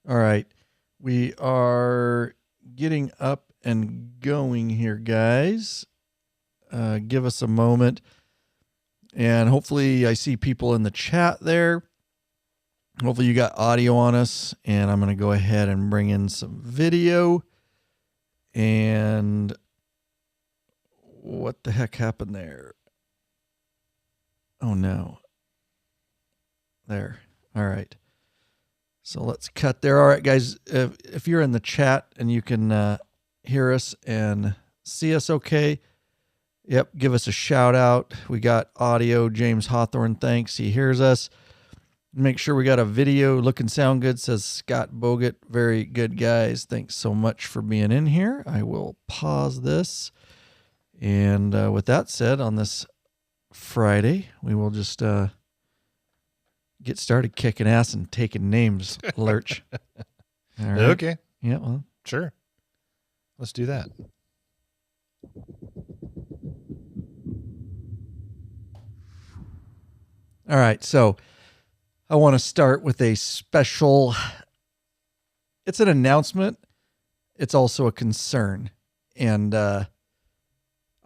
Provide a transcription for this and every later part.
All right. We are getting up and going here, guys. Give us a moment. And hopefully I see people in the chat there. Hopefully you got audio on us. And I'm going to go ahead and bring in some video. And what the heck happened there? Oh, no. There. All right. So let's cut there. All right, guys, if you're in the chat and you can hear us and see us okay, yep, give us a shout out. We got audio. James Hawthorne, thanks. He hears us. Make sure we got a video. Look and sound good, says Scott Bogut. Very good, guys. Thanks so much for being in here. I will pause this. And with that said, on this Friday, we will just get started kicking ass and taking names, Lurch. All right. Okay. Yeah, well. Sure. Let's do that. All right, so I want to start with a special, it's an announcement. It's also a concern. And I'm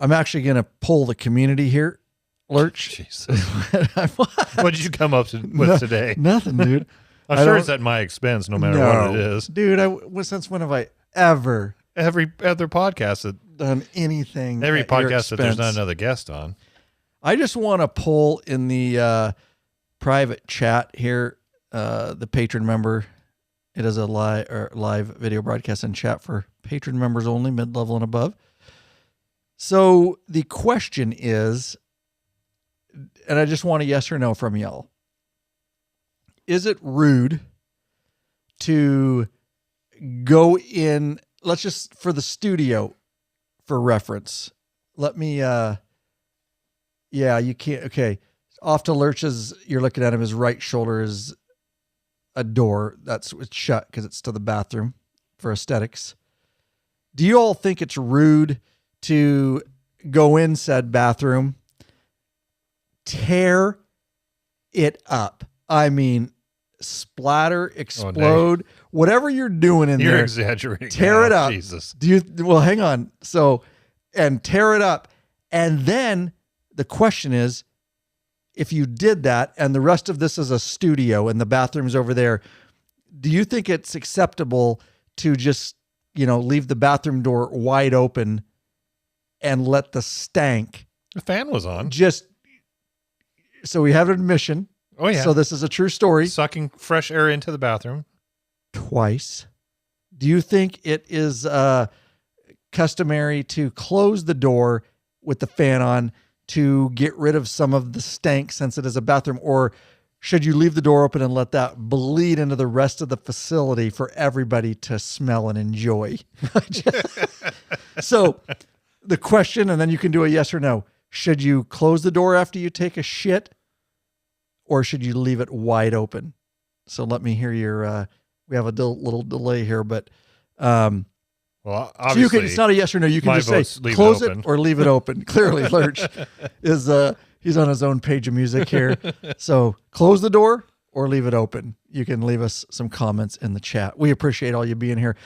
actually going to pull the community here, Lurch. Jesus. What did you come up with today? Nothing, dude. I'm sure it's at my expense, no matter what it is. Dude, since when have I ever Every other podcast that done anything? Every at your podcast that there's expense? not another guest on. I just want to pull in the private chat here, the patron member. It is a live video broadcast and chat for patron members only, mid-level and above. So the question is, and I just want a yes or no from y'all. Is it rude to go in, let's just, for the studio, for reference, let me, yeah, you can't, okay. Off to Lurch's, you're looking at him, his right shoulder is a door. It's shut because it's to the bathroom for aesthetics. Do you all think it's rude to go in said bathroom, tear it up? I mean, splatter, explode, whatever you're doing in there. You're exaggerating. Tear it up. Jesus. Well, hang on. So, and tear it up. And then the question is, if you did that and the rest of this is a studio and the bathroom's over there, do you think it's acceptable to just, leave the bathroom door wide open and let the stank? The fan was on. So we have an admission. Oh, yeah. So this is a true story. Sucking fresh air into the bathroom. Twice. Do you think it is customary to close the door with the fan on to get rid of some of the stank since it is a bathroom? Or should you leave the door open and let that bleed into the rest of the facility for everybody to smell and enjoy? So the question, and then you can do a yes or no. Should you close the door after you take a shit, or should you leave it wide open? So let me hear your, we have a little delay here, but, well, obviously, so it's not a yes or no. You can just say close it or leave it open. Clearly, Lurch is he's on his own page of music here. So close the door or leave it open. You can leave us some comments in the chat. We appreciate all you being here.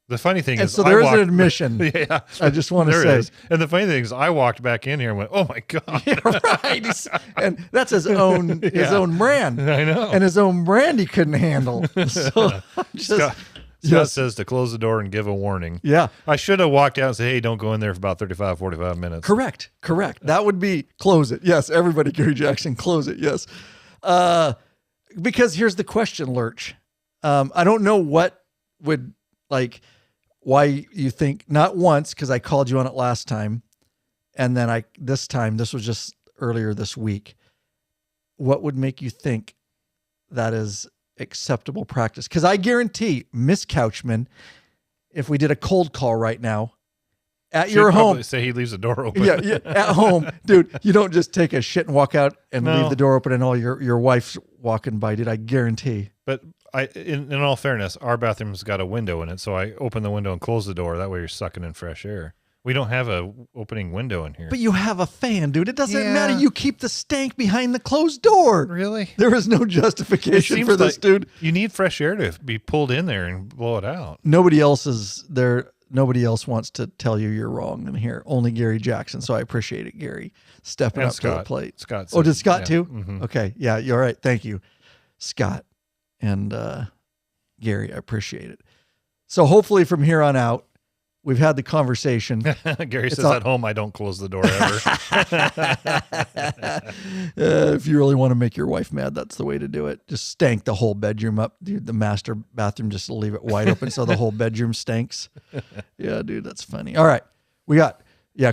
The funny thing is, so there is an admission. Yeah, I just want to say. And the funny thing is, I walked back in here and went, "Oh my god!" Yeah, right. And that's his own brand. I know. And his own brand he couldn't handle. So Scott says to close the door and give a warning. Yeah. I should have walked out and said, hey, don't go in there for about 35, 45 minutes. Correct. That would be close it. Yes. Everybody, Gary Jackson, close it. Yes. Because here's the question, Lurch. I don't know what would, why you think, not once, because I called you on it last time. And then this was just earlier this week. What would make you think that is acceptable practice? Because I guarantee Miss Couchman, if we did a cold call right now at your home, say he leaves the door open. Yeah, at home, dude, you don't just take a shit and walk out and leave the door open and all your wife's walking by, dude. I guarantee. But in all fairness, our bathroom's got a window in it, so I open the window and close the door. That way you're sucking in fresh air. We don't have a opening window in here. But you have a fan, dude. It doesn't Yeah. matter. You keep the stank behind the closed door. Really? There is no justification for this, dude. You need fresh air to be pulled in there and blow it out. Nobody else is there. Nobody else wants to tell you you're wrong in here. Only Gary Jackson. So I appreciate it, Gary, stepping And up to the plate. Scott. Oh, did Scott too? Mm-hmm. Okay. Yeah, you're all right. Thank you, Scott and Gary. I appreciate it. So hopefully from here on out, we've had the conversation. Gary says at home, I don't close the door ever. If you really want to make your wife mad, that's the way to do it. Just stank the whole bedroom up, dude. The master bathroom, just leave it wide open so the whole bedroom stinks. Yeah, dude, that's funny. All right.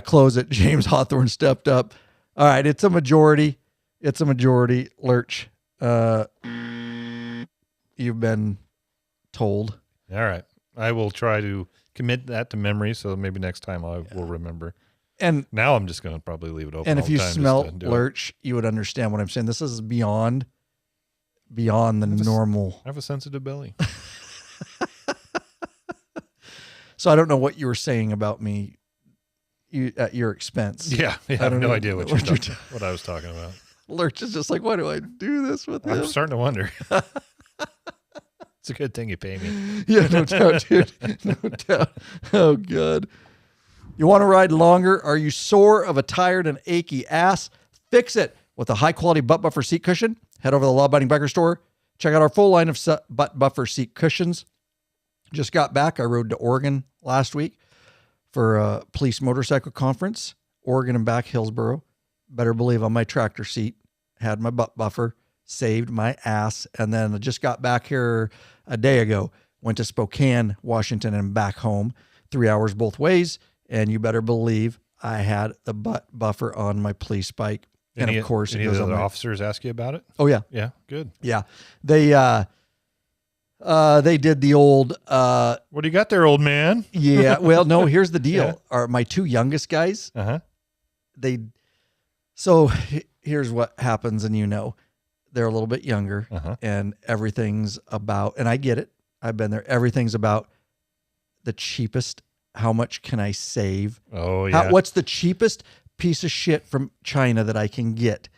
Close it. James Hawthorne stepped up. All right. It's a majority. Lurch. You've been told. All right. I will try to commit that to memory, so maybe next time I will remember. And now I'm just going to probably leave it open. And all if you the time smell Lurch, you would understand what I'm saying. This is beyond the normal. I have a sensitive belly. So I don't know what you were saying about me at your expense. Yeah, I have no idea what I was talking about. Lurch is just like, why do I do this with him? I'm starting to wonder. It's a good thing you pay me. Yeah, no doubt, dude. No doubt. Oh, God. You want to ride longer? Are you sore of a tired and achy ass? Fix it with a high-quality butt buffer seat cushion. Head over to the Law Abiding Biker store. Check out our full line of butt buffer seat cushions. Just got back. I rode to Oregon last week for a police motorcycle conference. Oregon and back, Hillsboro. Better believe on my tractor seat. Had my butt buffer. Saved my ass. And then I just got back here a day ago. Went to Spokane, Washington, and back home. 3 hours both ways. And you better believe I had the butt buffer on my police bike. And of course, any of the other officers ask you about it? Oh, yeah. Yeah, good. Yeah. They did the old... what do you got there, old man? Yeah. Well, no, here's the deal. Yeah. My two youngest guys, so here's what happens, and they're a little bit younger, and everything's about, and I get it, I've been there, everything's about the cheapest, how much can I save? Oh, yeah. What's the cheapest piece of shit from China that I can get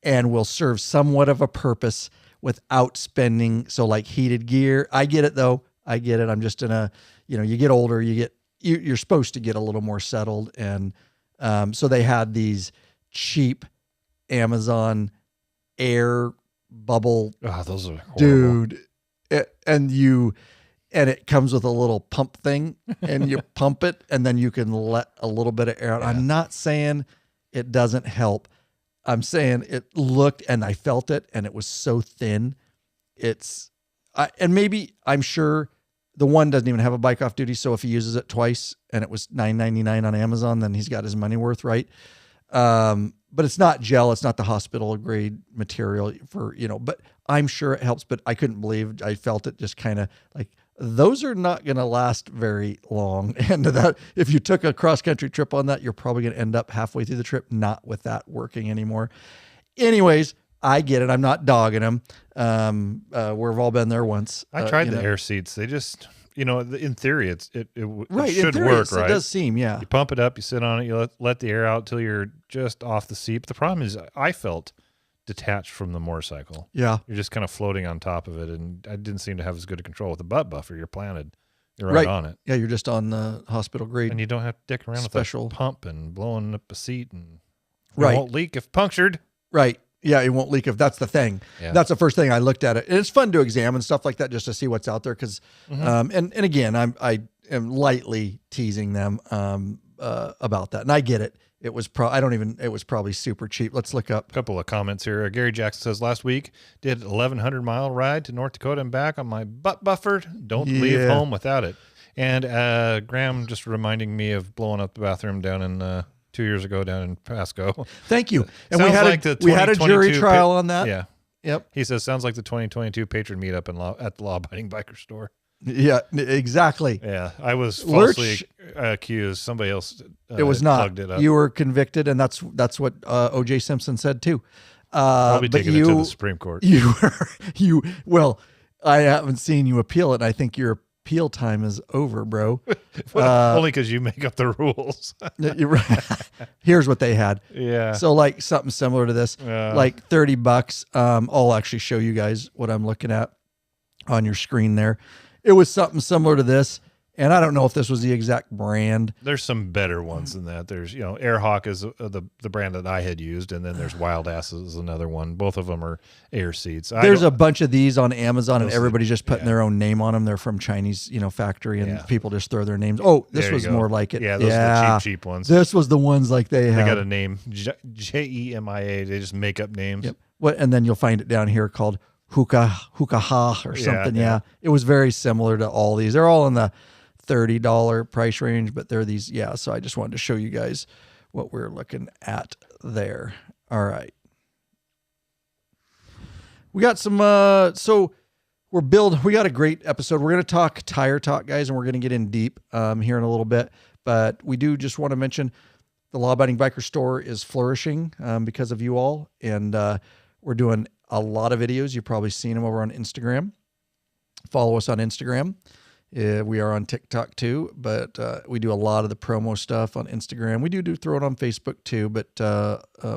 and will serve somewhat of a purpose without spending, so like heated gear. I get it, though. I get it. I'm just in a, you get older, you're supposed to get a little more settled, and so they had these cheap Amazon air bubble. Oh, those are horrible. Dude. And it comes with a little pump thing, and you pump it, and then you can let a little bit of air out. Yeah. I'm not saying it doesn't help. I'm saying it looked, and I felt it, and it was so thin. And maybe, I'm sure the one doesn't even have a bike off duty, so if he uses it twice and it was $9.99 on Amazon, then he's got his money worth, right? But it's not gel. It's not the hospital grade material for, but I'm sure it helps, but I couldn't believe I felt it just kind of like, those are not going to last very long. And that, if you took a cross country trip on that, you're probably going to end up halfway through the trip, not with that working anymore. Anyways, I get it. I'm not dogging them. We've all been there once. I tried the air seats. They just, in theory, it should work, right? It does seem, yeah. You pump it up, you sit on it, you let the air out till you're just off the seat. But the problem is I felt detached from the motorcycle. Yeah. You're just kind of floating on top of it, and I didn't seem to have as good a control with the butt buffer. You're planted. You're right on it. Yeah, you're just on the hospital grade. And you don't have to dick around with a pump and blowing up a seat, and it won't leak if punctured. Right. Yeah, it won't leak if that's the thing. Yeah. That's the first thing I looked at it. And it's fun to examine stuff like that just to see what's out there. Cause, and again, I am lightly teasing them, about that. And I get it. It was probably super cheap. Let's look up a couple of comments here. Gary Jackson says, last week did 1,100 mile ride to North Dakota and back on my butt buffer. Don't leave home without it. And, Graham just reminding me of blowing up the bathroom down in, 2 years ago down in Pasco. Thank you. And we had a jury trial on that. Yeah. Yep. He says, sounds like the 2022 patron meetup at the Law Abiding Biker store. Yeah, exactly. Yeah. I was falsely accused. Somebody else it was not. Plugged it up. You were convicted, and that's what O.J. Simpson said too. Probably taking it to the Supreme Court. Well, I haven't seen you appeal it. I think your appeal time is over, bro. Only because you make up the rules. Here's what they had. Yeah. So like something similar to this, like $30. I'll actually show you guys what I'm looking at on your screen there. It was something similar to this. And I don't know if this was the exact brand. There's some better ones than that. There's, Airhawk is the brand that I had used, and then there's Wild Ass is another one. Both of them are air seats. There's a bunch of these on Amazon, and everybody's just putting their own name on them. They're from Chinese, factory, and people just throw their names. Oh, this was more like it. Yeah, those are the cheap ones. This was the ones like they had. They got a name, Jemia. They just make up names. Yep. And then you'll find it down here called Hookah or something. Yeah. It was very similar to all these. They're all in the $30 price range, but they're these. Yeah. So I just wanted to show you guys what we're looking at there. All right. We got some, we got a great episode. We're going to talk tire talk, guys, and we're going to get in deep here in a little bit, but we do just want to mention the Law Abiding Biker store is flourishing because of you all. And we're doing a lot of videos. You've probably seen them over on Instagram. Follow us on Instagram. We are on TikTok too, but we do a lot of the promo stuff on Instagram. We do throw it on Facebook too, but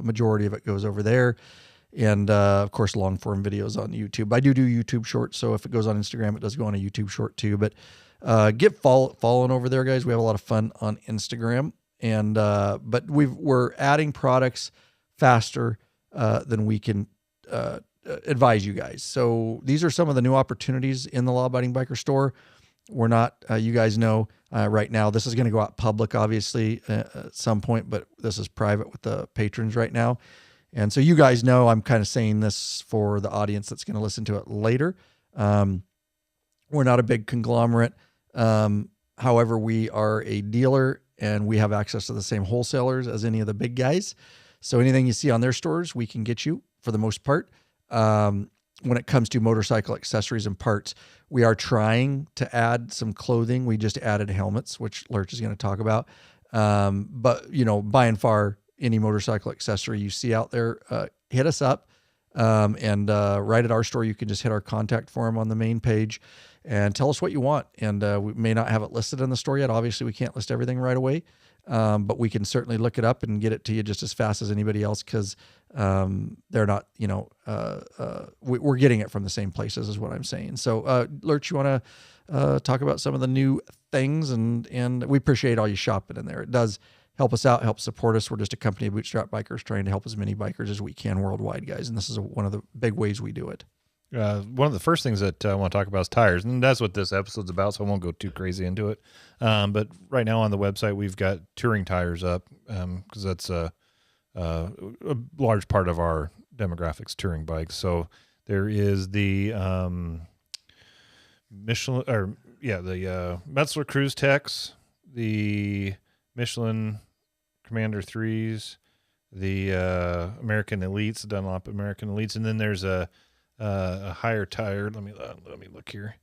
majority of it goes over there. And of course, long form videos on YouTube. I do YouTube shorts, so if it goes on Instagram, it does go on a YouTube short too. But get following over there, guys. We have a lot of fun on Instagram, and but we're adding products faster than we can advise you guys. So these are some of the new opportunities in the Law Abiding Biker store. We're not, you guys know right now, this is going to go out public, obviously, at some point, but this is private with the patrons right now. And so you guys know, I'm kind of saying this for the audience that's going to listen to it later. We're not a big conglomerate. However, we are a dealer and we have access to the same wholesalers as any of the big guys. So anything you see on their stores, we can get you for the most part. When it comes to motorcycle accessories and parts, we are trying to add some clothing. We just added helmets, which Lurch is going to talk about. But, by and far, any motorcycle accessory you see out there, hit us up. And right at our store, you can just hit our contact form on the main page and tell us what you want. And we may not have it listed in the store yet. Obviously, we can't list everything right away. But we can certainly look it up and get it to you just as fast as anybody else, because they're not, we're getting it from the same places is what I'm saying. So, Lurch, you want to talk about some of the new things, and we appreciate all you shopping in there. It does help us out, help support us. We're just a company of bootstrap bikers trying to help as many bikers as we can worldwide, guys. And this is one of the big ways we do it. One of the first things that I want to talk about is tires, and that's what this episode's about, so I won't go too crazy into it. But right now on the website, we've got touring tires up because that's a large part of our demographics, touring bikes. So there is the Michelin, the Metzler Cruise Techs, the Michelin Commander 3s, the American Elites, the Dunlop American Elites, and then there's a higher tire. Let me look here.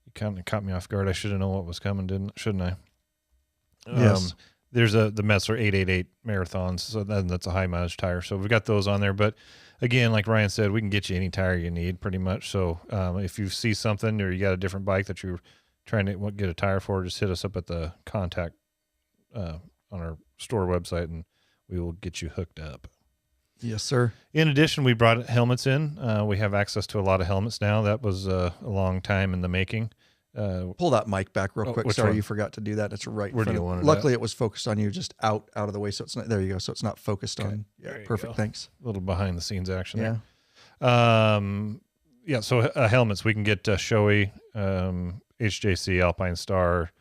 You kind of caught me off guard. I should have known what was coming, shouldn't I? Yes. There's the Metzler 888 Marathons, so that's a high mileage tire. So we've got those on there. But again, like Ryan said, we can get you any tire you need pretty much. So if you see something or you got a different bike that you're trying to get a tire for, just hit us up at the contact on our store website, and we will get you hooked up. Yes, sir. In addition, we brought helmets in. We have access to a lot of helmets now. That was a long time in the making. Pull that mic back real quick. Sorry, you forgot to do that. It's right in front of. Luckily, it was focused on you, just out of the way, so it's not. There you go. So it's not focused on. Yeah, perfect. Thanks. A little behind the scenes action. Yeah. So helmets, we can get Shoei, HJC, Alpine Star,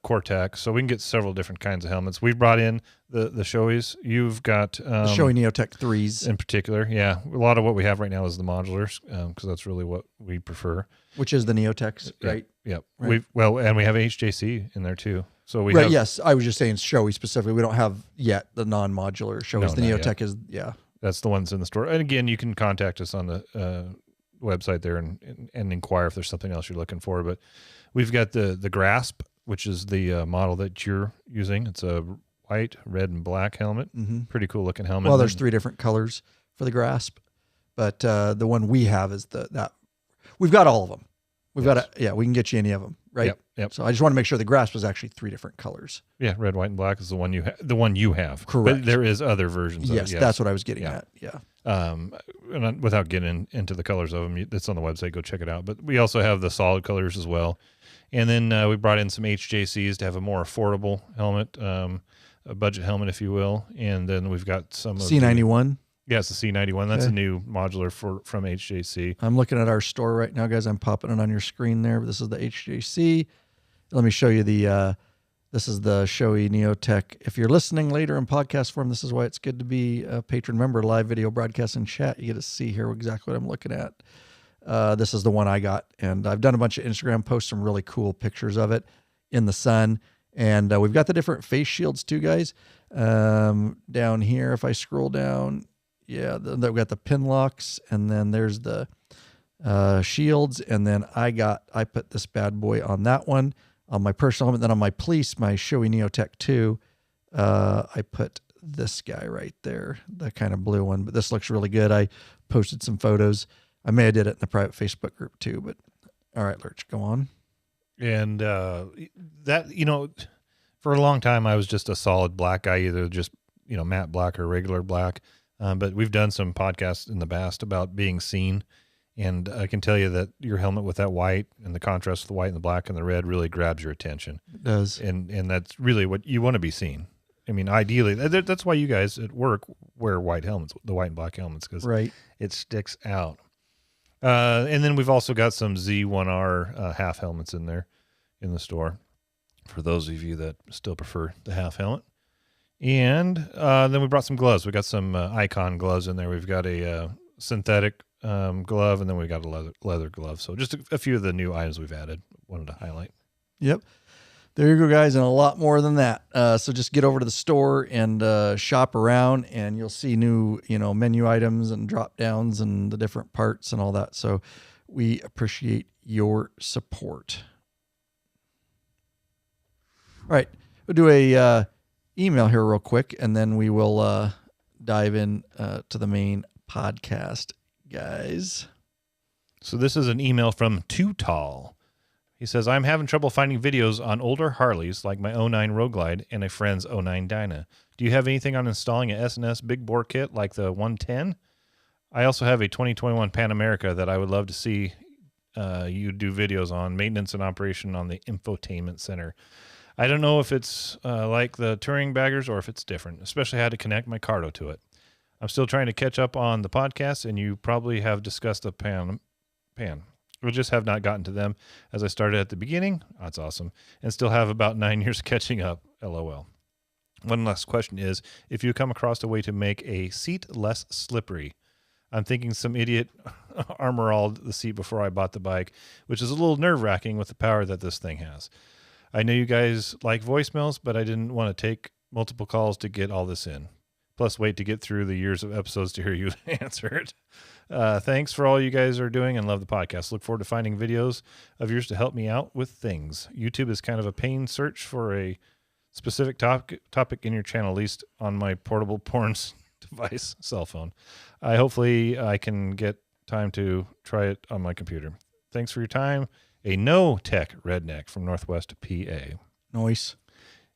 Cortex, so we can get several different kinds of helmets. We've brought in the Shoeis. You've got the Shoei Neotech 3s in particular. Yeah, a lot of what we have right now is the modulars, because that's really what we prefer. Which is the Neotechs, right? Yep. Right. And we have HJC in there too. So we have, yes, I was just saying Shoei specifically. We don't have yet the non-modular Shoeis. No, the Neotech is that's the ones in the store. And again, you can contact us on the website there and inquire if there's something else you're looking for. But we've got the Grasp, which is the model that you're using. It's a white, red, and black helmet. Mm-hmm. Pretty cool looking helmet. Well, there's 3 different colors for the Grasp, but the one we have is that. We've got all of them. We've Yes. got yeah, we can get you any of them, right? Yep. So I just want to make sure the grasp was actually 3 different colors. Yeah, red, white, and black is the one you have. Correct. But there is other versions. Yes, of it, yes. that's what I was getting Yeah. at. Yeah. And without getting into the colors of them, it's on the website. Go check it out. But we also have the solid colors as well. And then we brought in some HJCs to have a more affordable helmet, a budget helmet, if you will. And then we've got some of C91. Yeah, it's the C91. That's Okay. a new modular from HJC. I'm looking at our store right now, guys. I'm popping it on your screen there. This is the HJC. Let me show you this is the Shoei Neotech. If you're listening later in podcast form, this is why it's good to be a patron member, live video broadcast and chat. You get to see here exactly what I'm looking at. This is the one I got, and I've done a bunch of Instagram posts, some really cool pictures of it in the sun. And we've got the different face shields too, guys. Down here, if I scroll down, yeah, we've got the pin locks, and then there's the shields. And then I put this bad boy on that one, on my personal helmet. Then on my police, my Shoei Neotech 2, I put this guy right there, the kind of blue one. But this looks really good. I posted some photos. I may have did it in the private Facebook group too. But all right, Lurch, go on. And that, for a long time, I was just a solid black guy, either just, matte black or regular black. But we've done some podcasts in the past about being seen. And I can tell you that your helmet with that white and the contrast of the white and the black and the red really grabs your attention. It does. And that's really what you want to be seen. I mean, ideally, that's why you guys at work wear white helmets, the white and black helmets, because Right. it sticks out. And then we've also got some Z1R half helmets in there in the store for those of you that still prefer the half helmet. And then we brought some gloves. We got some Icon gloves in there. We've got a synthetic glove, and then we got a leather glove. So just a few of the new items we've added. Wanted to highlight. Yep. There you go, guys, and a lot more than that. So just get over to the store and shop around, and you'll see new, menu items and drop downs and the different parts and all that. So we appreciate your support. All right, we'll do a email here real quick, and then we will dive in to the main podcast, guys. So this is an email from Too Tall. He says, I'm having trouble finding videos on older Harleys like my 09 Road Glide and a friend's 09 Dyna. Do you have anything on installing an S&S big bore kit like the 110? I also have a 2021 Pan America that I would love to see you do videos on, maintenance and operation on the infotainment center. I don't know if it's like the touring baggers or if it's different, especially how to connect my Cardo to it. I'm still trying to catch up on the podcast, and you probably have discussed the Pan. We just have not gotten to them as I started at the beginning. That's awesome. And still have about 9 years catching up. LOL. One last question is, if you come across a way to make a seat less slippery. I'm thinking some idiot armoralled the seat before I bought the bike, which is a little nerve-wracking with the power that this thing has. I know you guys like voicemails, but I didn't want to take multiple calls to get all this in. Plus, wait to get through the years of episodes to hear you answer it. Thanks for all you guys are doing and love the podcast. Look forward to finding videos of yours to help me out with things. YouTube is kind of a pain search for a specific topic in your channel, at least on my portable porn device, cell phone. Hopefully I can get time to try it on my computer. Thanks for your time. A no-tech redneck from Northwest PA. Nice.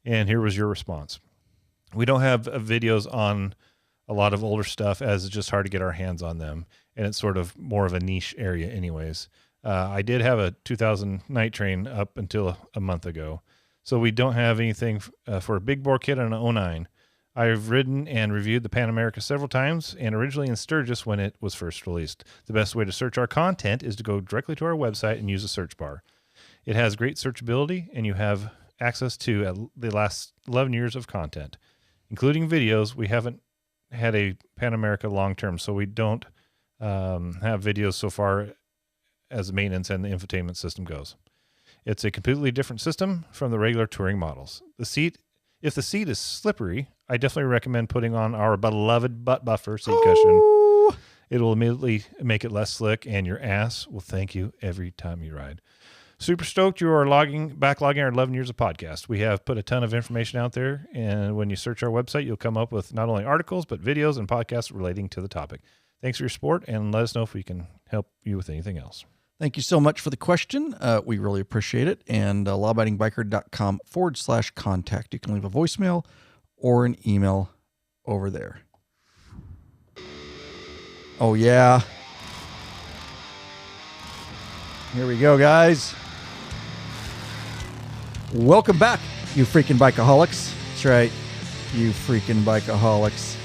And here was your response. We don't have videos on a lot of older stuff as it's just hard to get our hands on them. And it's sort of more of a niche area anyways. I did have a 2000 Night Train up until a month ago. So we don't have anything for a big bore kit on an 09. I've ridden and reviewed the Pan America several times, and originally in Sturgis when it was first released. The best way to search our content is to go directly to our website and use a search bar. It has great searchability, and you have access to the last 11 years of content, including videos. We haven't had a Pan America long-term, so we don't have videos so far as maintenance and the infotainment system goes. It's a completely different system from the regular touring models. If the seat is slippery, I definitely recommend putting on our beloved butt buffer seat cushion. It will immediately make it less slick, and your ass will thank you every time you ride. Super stoked you are backlogging our 11 years of podcast. We have put a ton of information out there, and when you search our website, you'll come up with not only articles, but videos and podcasts relating to the topic. Thanks for your support, and let us know if we can help you with anything else. Thank you so much for the question. We really appreciate it. And lawabidingbiker.com/contact. You can leave a voicemail or an email over there. Oh, yeah. Here we go, guys. Welcome back, you freaking bikeaholics. That's right, you freaking bikeaholics.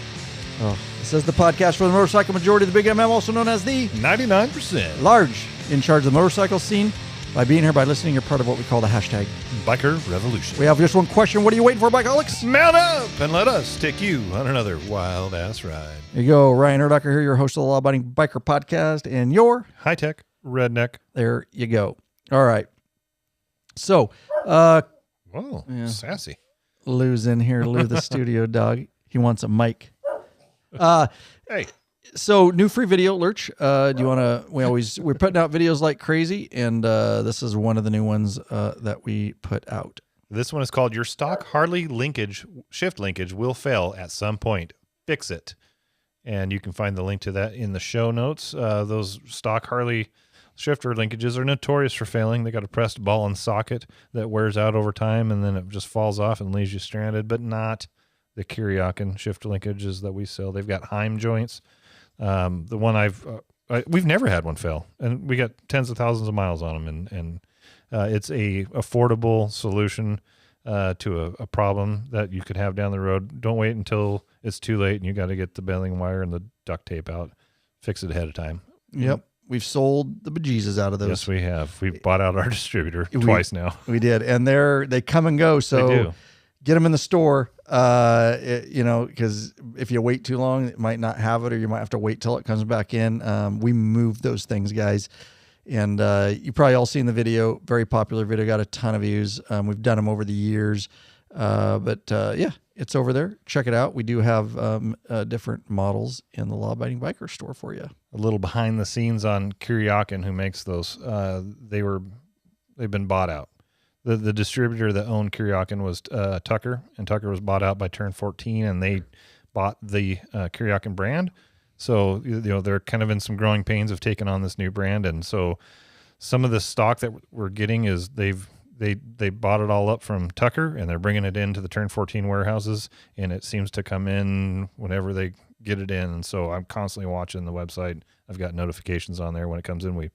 Oh, this is the podcast for the motorcycle majority of the Big MM, also known as the 99% Large, in charge of the motorcycle scene. By being here, by listening, you're part of what we call the hashtag Biker Revolution. We have just one question. What are you waiting for, bikeaholics? Mount up and let us take you on another wild-ass ride. There you go. Ryan Urlacher here, your host of the Law Abiding Biker Podcast, and your high-tech redneck. There you go. All right. So, whoa, sassy. Lou's in here. Lou, the studio dog. He wants a mic. Hey. So, new free video, Lurch. Do you want to? We're putting out videos like crazy, and this is one of the new ones that we put out. This one is called "Your Stock Harley Shift Linkage Will Fail at Some Point. Fix It." And you can find the link to that in the show notes. Those stock Harley shifter linkages are notorious for failing. They got a pressed ball and socket that wears out over time, and then it just falls off and leaves you stranded, but not the Kuryakin shifter linkages that we sell. They've got Heim joints. The one we've never had one fail, and we got tens of thousands of miles on them, and it's a affordable solution to a problem that you could have down the road. Don't wait until it's too late and you got to get the baling wire and the duct tape out. Fix it ahead of time. Yep. We've sold the bejesus out of those. Yes, we have. We've bought out our distributor twice now. We did, and they come and go. So they do. Get them in the store, because if you wait too long, it might not have it, or you might have to wait till it comes back in. We moved those things, guys. And you probably all seen the video, very popular video, got a ton of views. We've done them over the years. Yeah, it's over there. Check it out. We do have different models in the Law Abiding Biker store for you. A little behind the scenes on Kuryakin, who makes those. They've been bought out. The distributor that owned Kuryakin was Tucker, and Tucker was bought out by Turn 14, and they bought the Kuryakin brand. So, they're kind of in some growing pains of taking on this new brand. And so some of the stock that we're getting is they bought it all up from Tucker, and they're bringing it into the Turn 14 warehouses, and it seems to come in whenever they get it in. And so I'm constantly watching the website. I've got notifications on there. When it comes in, we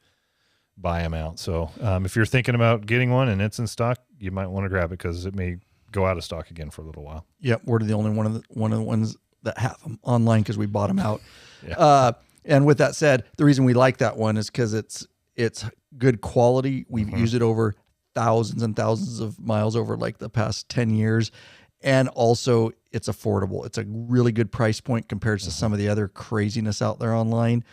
buy them out. So if you're thinking about getting one and it's in stock, you might want to grab it because it may go out of stock again for a little while. Yep, we're the only one of the ones that have them online because we bought them out. Yeah. And with that said, the reason we like that one is because it's good quality. We've used it over thousands and thousands of miles over like the past 10 years. And also it's affordable. It's a really good price point compared to some of the other craziness out there online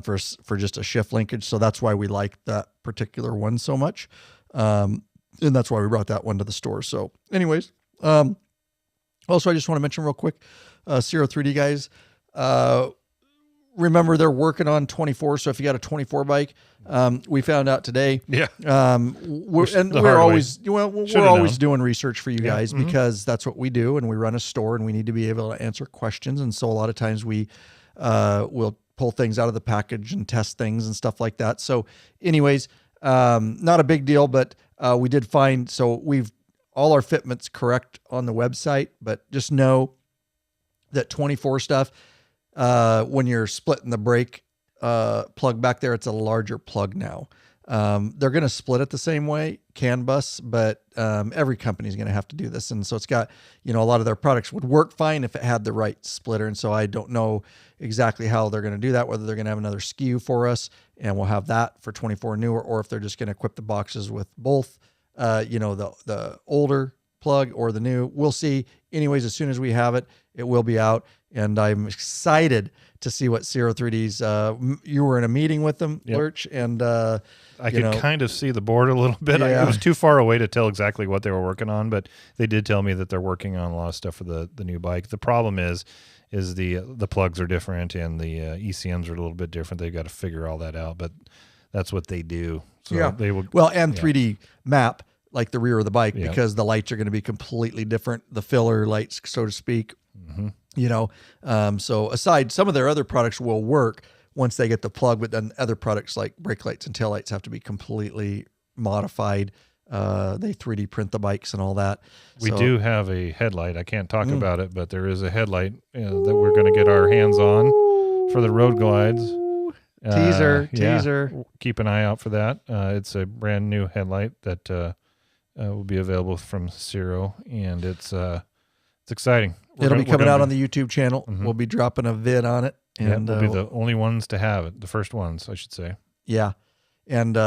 for just a shift linkage. So that's why we like that particular one so much. And that's why we brought that one to the store. So anyways, also I just want to mention real quick, Zero 3D guys, remember they're working on 24. So if you got a 24 bike, we found out today. Yeah. We're always doing research for you guys because that's what we do. And we run a store and we need to be able to answer questions. And so a lot of times we will pull things out of the package and test things and stuff like that. So anyways, not a big deal, but we did find, so all our fitment's correct on the website, but just know that 24 stuff, when you're splitting the brake plug back there, it's a larger plug now. They're going to split it the same way, CAN bus, but every company's going to have to do this. And so it's got, a lot of their products would work fine if it had the right splitter. And so I don't know exactly how they're going to do that, whether they're going to have another SKU for us and we'll have that for 24 newer, or if they're just going to equip the boxes with both, the older plug or the new. We'll see. Anyways, as soon as we have it, it will be out. And I'm excited to see what Zero 3D's, you were in a meeting with them, Yep. Lurch, and I could kind of see the board a little bit. Yeah. It was too far away to tell exactly what they were working on, but they did tell me that they're working on a lot of stuff for the new bike. The problem is the plugs are different and the ECMs are a little bit different. They've got to figure all that out, but that's what they do. So they will. Well, and 3D map, like the rear of the bike, Yep. because the lights are going to be completely different. The filler lights, so to speak. Mm-hmm. So aside, some of their other products will work once they get the plug, but then other products like brake lights and taillights have to be completely modified. They 3D print the bikes and all that. We do have a headlight. I can't talk about it, but there is a headlight that we're going to get our hands on for the road glides. Teaser. Keep an eye out for that. It's a brand new headlight that will be available from Zero, and it's exciting. It'll be coming out on the YouTube channel. We'll be dropping a vid on it. And we'll be the only ones to have it. The first ones, I should say. Yeah. And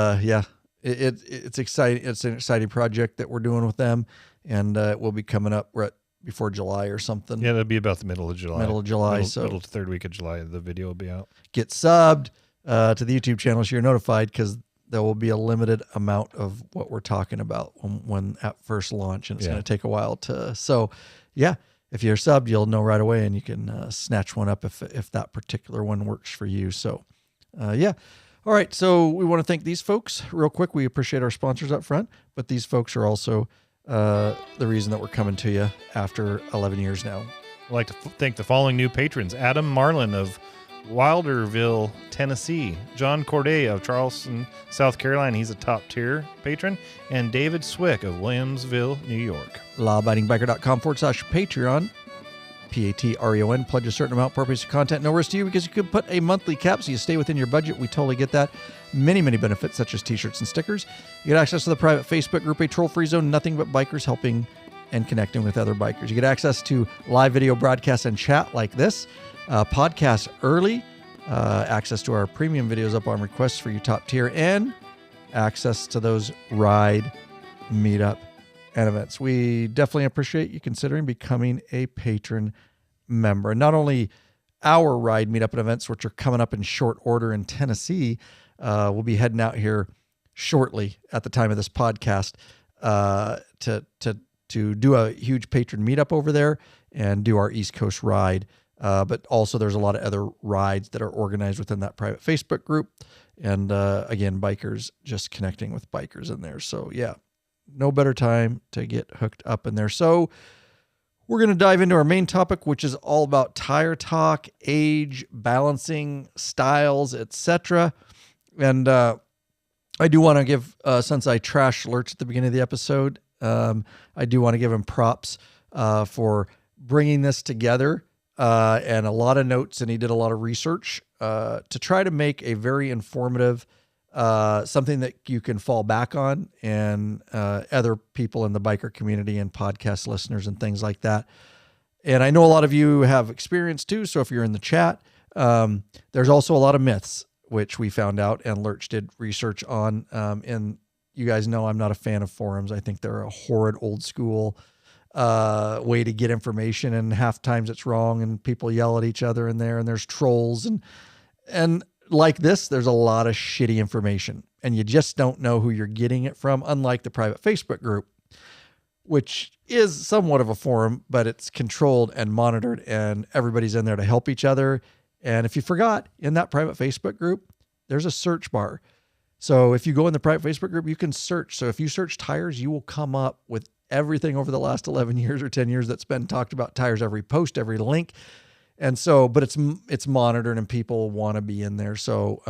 it's exciting. It's an exciting project that we're doing with them, and it will be coming up right before July or something. Yeah, it'll be about the middle of July. Middle to third week of July, the video will be out. Get subbed to the YouTube channel so you're notified, because there will be a limited amount of what we're talking about when at first launch, and it's going to take a while to. So, yeah, if you're subbed, you'll know right away, and you can snatch one up if that particular one works for you. So, yeah. All right, so we want to thank these folks real quick. We appreciate our sponsors up front, but these folks are also the reason that we're coming to you after 11 years now. I'd like to thank the following new patrons: Adam Marlin of Wilderville, Tennessee; John Corday of Charleston, South Carolina. He's a top tier patron; and David Swick of Williamsville, New York. LawabidingBiker.com/Patreon. Patreon. Pledge a certain amount per piece of content. No risk to you, because you could put a monthly cap so you stay within your budget. We totally get that. Many benefits, such as t-shirts and stickers. You get access to the private Facebook group, a troll-free zone, nothing but bikers helping and connecting with other bikers. You get access to live video broadcasts and chat like this, podcasts early, access to our premium videos up on requests for you top tier, and access to those ride, meetup, and events. We definitely appreciate you considering becoming a patron member. And not only our ride, meetup, and events, which are coming up in short order in Tennessee, we'll be heading out here shortly at the time of this podcast to do a huge patron meetup over there and do our East Coast ride. But also there's a lot of other rides that are organized within that private Facebook group. And again, bikers just connecting with bikers in there. So yeah, no better time to get hooked up in there. So we're going to dive into our main topic, which is all about tire talk, age, balancing, styles, etc. And I do want to give, since I trashed Lurch at the beginning of the episode, I do want to give him props for bringing this together and a lot of notes, and he did a lot of research to try to make a very informative something that you can fall back on, and other people in the biker community and podcast listeners and things like that. And I know a lot of you have experience too. So if you're in the chat, there's also a lot of myths, which we found out and Lurch did research on. And you guys know I'm not a fan of forums. I think they're a horrid old school way to get information, and half times it's wrong and people yell at each other in there, and there's trolls and like this, there's a lot of shitty information, and you just don't know who you're getting it from, unlike the private Facebook group, which is somewhat of a forum, but it's controlled and monitored, and everybody's in there to help each other. And if you forgot, in that private Facebook group, there's a search bar. So if you go in the private Facebook group, you can search. So if you search tires, you will come up with everything over the last 11 years or 10 years that's been talked about tires, every post, every link. And so, but it's monitored, and people want to be in there. So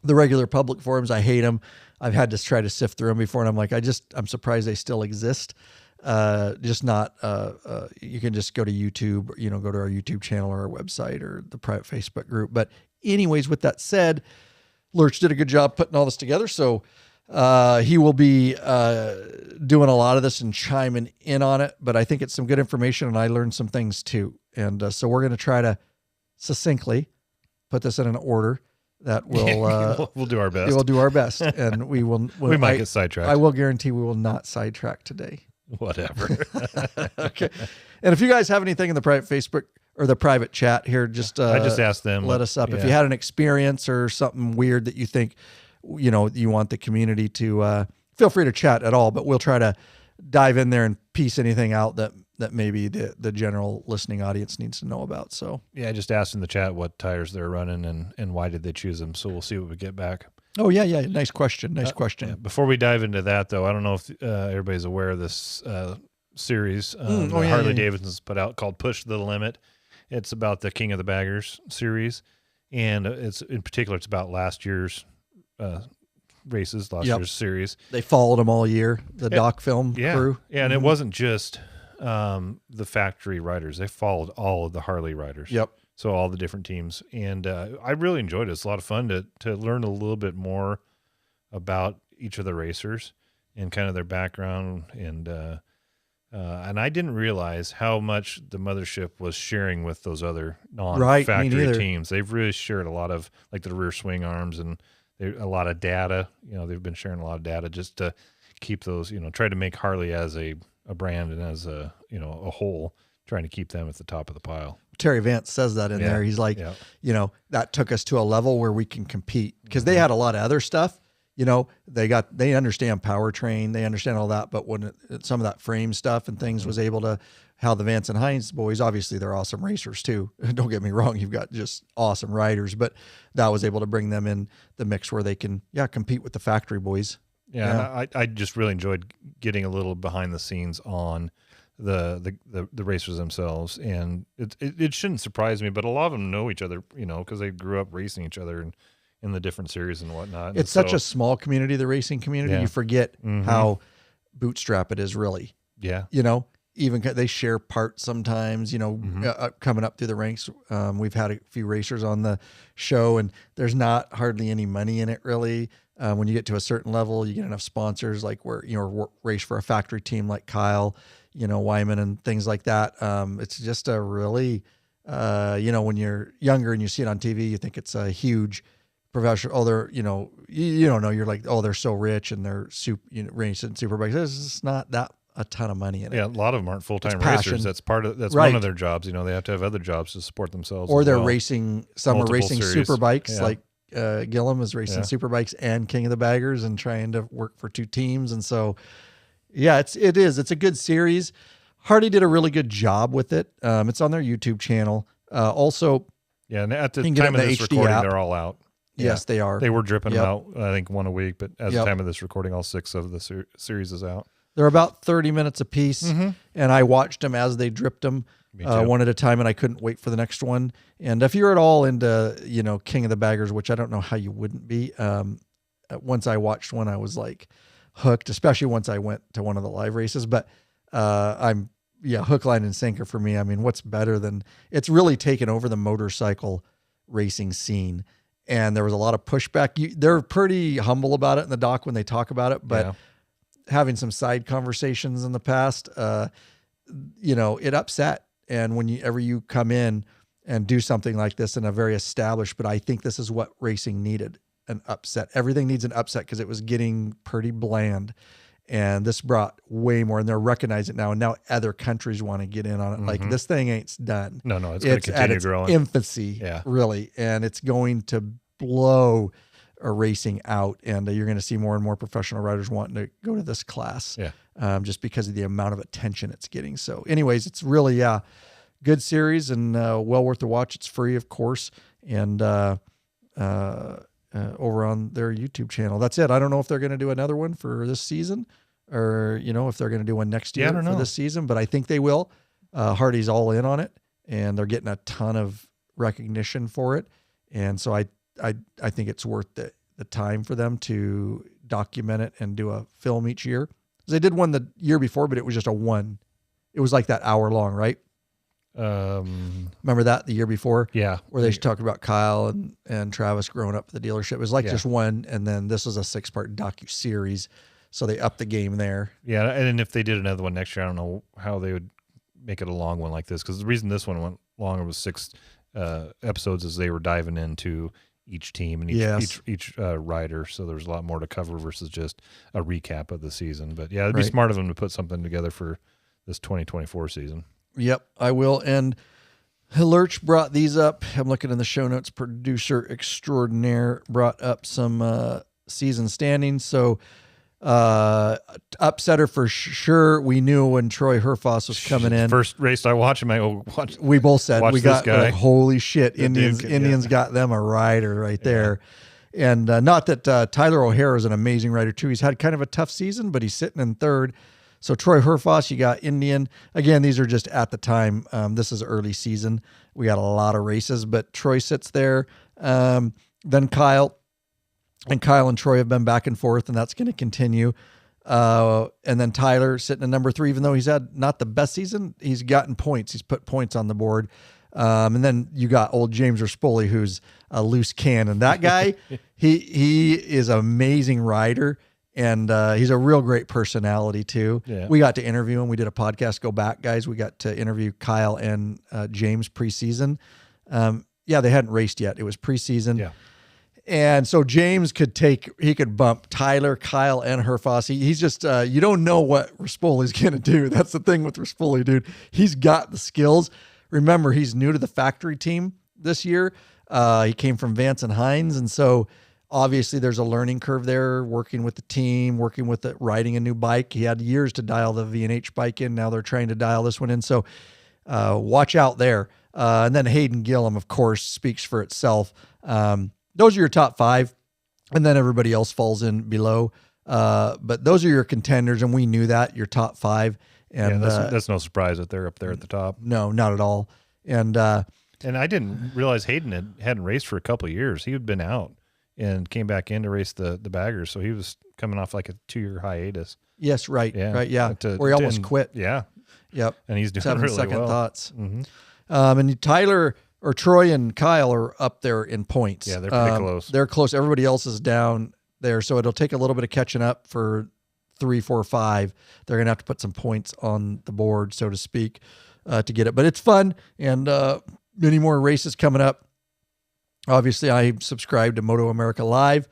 the regular public forums, I hate them. I've had to try to sift through them before, and I'm like, I'm surprised they still exist. Just not, you can just go to YouTube, go to our YouTube channel or our website or the private Facebook group. But anyways, with that said, Lurch did a good job putting all this together. So he will be doing a lot of this and chiming in on it, but I think it's some good information, and I learned some things too. And so we're going to try to succinctly put this in an order that will we'll do our best. We'll do our best, and we will. We might get sidetracked. I will guarantee we will not sidetrack today. Whatever. Okay. And if you guys have anything in the private Facebook or the private chat here, just I just asked them. Let us up if you had an experience or something weird that you think you want the community to. Feel free to chat at all, but we'll try to dive in there and piece anything out that maybe the general listening audience needs to know about. So yeah, I just asked in the chat what tires they're running and why did they choose them. So we'll see what we get back. Oh yeah. Nice question. Yeah. Before we dive into that though, I don't know if everybody's aware of this series Harley Davidson's put out called Push the Limit. It's about the King of the Baggers series. and it's in particular, it's about last year's races, last year's series. They followed them all year, the doc film crew. Yeah, and it wasn't just the factory riders. They followed all of the Harley riders. Yep. So all the different teams. And I really enjoyed it. It's a lot of fun to learn a little bit more about each of the racers and kind of their background. And I didn't realize how much the mothership was sharing with those other non-factory teams. They've really shared a lot of, like, the rear swing arms and a lot of data. They've been sharing a lot of data just to keep those, try to make Harley as a brand and as a whole, trying to keep them at the top of the pile. Terry Vance says that in there. He's like, that took us to a level where we can compete, because they had a lot of other stuff. They understand powertrain, they understand all that, but when some of that frame stuff and things was able to, how the Vance and Hines boys, obviously they're awesome racers too. Don't get me wrong, you've got just awesome riders, but that was able to bring them in the mix where they can, compete with the factory boys. Yeah. And I just really enjoyed getting a little behind the scenes on the racers themselves, and it shouldn't surprise me, but a lot of them know each other, because they grew up racing each other in the different series and whatnot. It's such a small community, the racing community. You forget how bootstrap it is, really. Yeah. Even they share parts sometimes, coming up through the ranks. We've had a few racers on the show, and there's not hardly any money in it, really. When you get to a certain level, you get enough sponsors, like where, race for a factory team like Kyle, Wyman and things like that. It's just a really, when you're younger and you see it on TV, you think it's a huge professional. Oh, they're, you don't know. You're like, oh, they're so rich and they're racing superbikes. There's just not that a ton of money in it. Yeah, a lot of them aren't full-time racers. That's one of their jobs. They have to have other jobs to support themselves. Or they're racing. Some are racing superbikes, like Gillum is racing superbikes and King of the Baggers and trying to work for two teams. And so, it's a good series. Harley did a really good job with it. It's on their YouTube channel. Also, and at the time of this recording, they're all out. Yes, they are. They were dripping them out, I think, one a week, but at the time of this recording, all 6 of the series is out. They're about 30 minutes a piece, and I watched them as they dripped them one at a time, and I couldn't wait for the next one. And if you're at all into, King of the Baggers, which I don't know how you wouldn't be, once I watched one, I was like hooked, especially once I went to one of the live races. But I'm hook, line, and sinker for me. I mean, what's better than, it's really taken over the motorcycle racing scene. And there was a lot of pushback. They're pretty humble about it in the doc when they talk about it, but having some side conversations in the past, it upset. And whenever you come in and do something like this in a very established, but I think this is what racing needed, an upset. Everything needs an upset because it was getting pretty bland. And this brought way more, and they're recognizing it now. And now other countries want to get in on it. Like, this thing ain't done. No, it's going to continue growing. Infancy, really. And it's going to blow racing out. And you're going to see more and more professional riders wanting to go to this class. Just because of the amount of attention it's getting. So anyways, it's really, good series and well worth the watch. It's free, of course. And over on their YouTube channel. That's it. I don't know if they're going to do another one for this season or, if they're going to do one next year for this season, but I think they will. Hardy's all in on it, and they're getting a ton of recognition for it. And so I think it's worth the time for them to document it and do a film each year. They did one the year before, but it was just it was like that hour long, right? Remember that the year before? Yeah. Where they talked about Kyle and Travis growing up at the dealership. It was like just one, and then this was a 6-part docu-series, so they upped the game there. Yeah, and if they did another one next year, I don't know how they would make it a long one like this, because the reason this one went longer was 6 episodes is they were diving into each team and each rider, so there's a lot more to cover versus just a recap of the season. But yeah, it'd be smart of them to put something together for this 2024 season. Yep, I will. And Lurch brought these up. I'm looking in the show notes. Producer extraordinaire brought up some season standings. So upsetter for sure. We knew when Troy Herfoss was coming in. First race I watched him, we both said we got like, holy shit, Indians got them a rider right there. And not that Tyler O'Hara is an amazing rider too. He's had kind of a tough season, but he's sitting in third. So Troy Herfoss, you got Indian. Again, these are just at the time. This is early season. We got a lot of races, but Troy sits there. Then Kyle. And Kyle and Troy have been back and forth, and that's going to continue. And then Tyler sitting at number 3, even though he's had not the best season, he's gotten points. He's put points on the board. And then you got old James Rispoli, who's a loose cannon. That guy, he is an amazing rider, and he's a real great personality too. Yeah. We got to interview him. We did a podcast. Go back, guys. We got to interview Kyle and James preseason. Yeah, they hadn't raced yet. It was preseason. Yeah. And so James he could bump Tyler, Kyle, and Herfoss. He's just, you don't know what Rispoli's going to do. That's the thing with Rispoli, dude. He's got the skills. Remember, he's new to the factory team this year. He came from Vance and Hines. And so obviously there's a learning curve there, working with the team, working with it, riding a new bike. He had years to dial the V&H bike in. Now they're trying to dial this one in. So watch out there. And then Hayden Gillum, of course, speaks for itself. Those are your top 5, and then everybody else falls in below. But those are your contenders, and we knew that, your top 5. And that's no surprise that they're up there at the top. No, not at all. And I didn't realize Hayden hadn't raced for a couple of years. He had been out and came back in to race the baggers, so he was coming off like a 2-year hiatus. Yes, right, yeah, right, yeah. Where he almost quit. Yeah. Yep. And he's doing having really second well. thoughts. Mm-hmm. And Tyler or Troy and Kyle are up there in points. Yeah, they're pretty close. They're close. Everybody else is down there, so it'll take a little bit of catching up for 3, 4, 5. They're gonna have to put some points on the board, so to speak, to get it. But it's fun, and many more races coming up. Obviously, I subscribe to Moto America Live,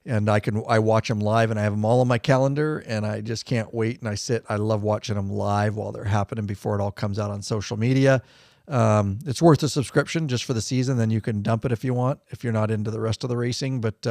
and I watch them live, and I have them all on my calendar, and I just can't wait. And I love watching them live while they're happening before it all comes out on social media. It's worth a subscription just for the season. Then you can dump it if you want, if you're not into the rest of the racing, but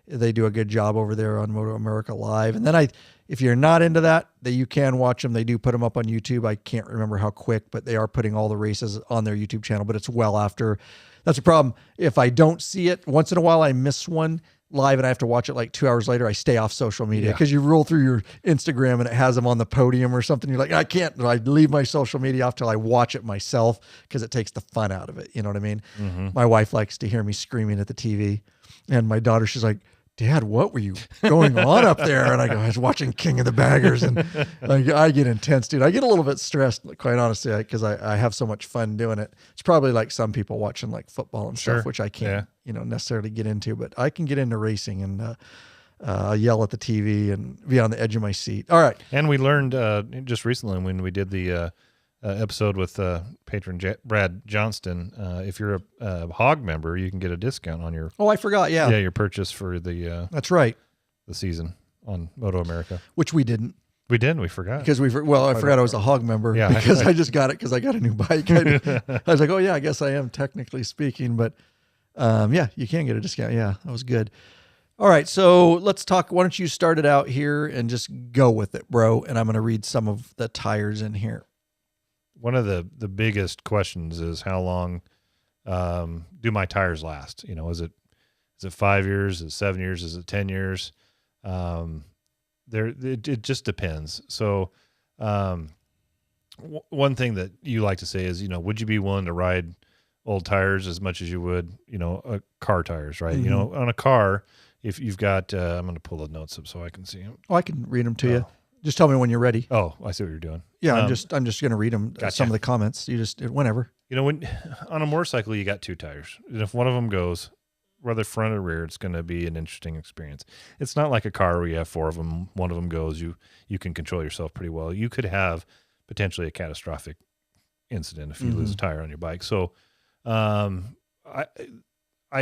they do a good job over there on Moto America Live. And then if you're not into that, you can watch them. They do put them up on YouTube. I can't remember how quick, but they are putting all the races on their YouTube channel, but it's well after. That's a problem. If I don't see it, once in a while I miss one live and I have to watch it like 2 hours later, I stay off social media because you roll through your Instagram and it has them on the podium or something. You're like, I can't. I leave my social media off till I watch it myself because it takes the fun out of it. You know what I mean? Mm-hmm. My wife likes to hear me screaming at the TV, and my daughter, she's like, Dad, what were you going on up there? And I go, I was watching King of the Baggers, and I get intense, dude. I get a little bit stressed, quite honestly, because I have so much fun doing it. It's probably like some people watching like football and stuff, which I can't, necessarily get into, but I can get into racing and yell at the TV and be on the edge of my seat. All right. And we learned just recently when we did the episode with patron Brad Johnston, if you're a hog member, you can get a discount on your I forgot. Yeah, your purchase for the that's right, the season on Moto America, which we didn't. We forgot because I forgot I was a hog member because I just got it because I got a new bike. I was like, oh yeah, I guess I am technically speaking, but you can get a discount. Yeah, that was good. All right, so let's talk. Why don't you start it out here and just go with it, bro? And I'm going to read some of the tires in here. One of the biggest questions is how long do my tires last? Is it 5 years? Is it 7 years? Is it 10 years? It just depends. So one thing that you like to say is, would you be willing to ride old tires as much as you would, car tires, right? Mm-hmm. On a car, if you've got, I'm going to pull the notes up so I can see them. Oh, I can read them to you. Just tell me when you're ready. Oh, I see what you're doing. Yeah, I'm just going to read them. Gotcha. Some of the comments. You just whenever. When on a motorcycle you got 2 tires, and if one of them goes, whether front or rear, it's going to be an interesting experience. It's not like a car where you have 4 of them. One of them goes, you can control yourself pretty well. You could have potentially a catastrophic incident if you lose a tire on your bike. So, I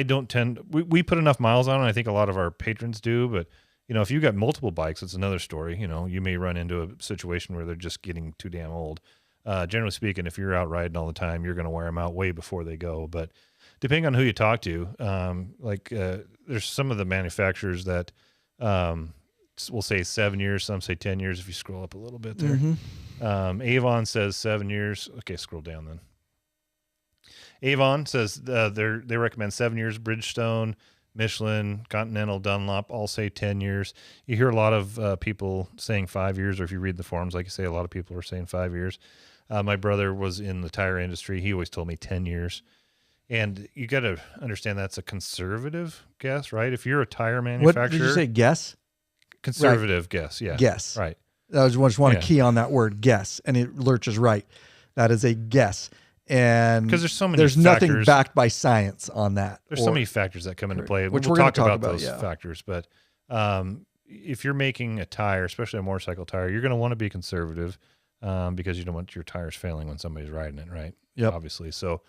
don't tend. We put enough miles on it. I think a lot of our patrons do, but. If you've got multiple bikes, it's another story. You may run into a situation where they're just getting too damn old. Generally speaking, if you're out riding all the time, you're going to wear them out way before they go. But depending on who you talk to, there's some of the manufacturers that will say 7 years, some say 10 years if you scroll up a little bit there. Mm-hmm. Avon says 7 years. Okay, scroll down then. Avon says they recommend 7 years. Bridgestone, Michelin, Continental, Dunlop, all say 10 years. You hear a lot of people saying 5 years, or if you read the forums, like you say, a lot of people are saying 5 years. My brother was in the tire industry. He always told me 10 years. And you got to understand that's a conservative guess, right? If you're a tire manufacturer. What did you say, guess? Conservative guess, yeah. Guess. Right. I just want to key on that word, guess. And Lurch is right. That is a guess. And because there's so many there's factors, nothing backed by science on that. There's so many factors that come into play. Which we'll we're talk about those yeah. factors. But if you're making a tire, especially a motorcycle tire, you're going to want to be conservative because you don't want your tires failing when somebody's riding it, right? Yep. Obviously. So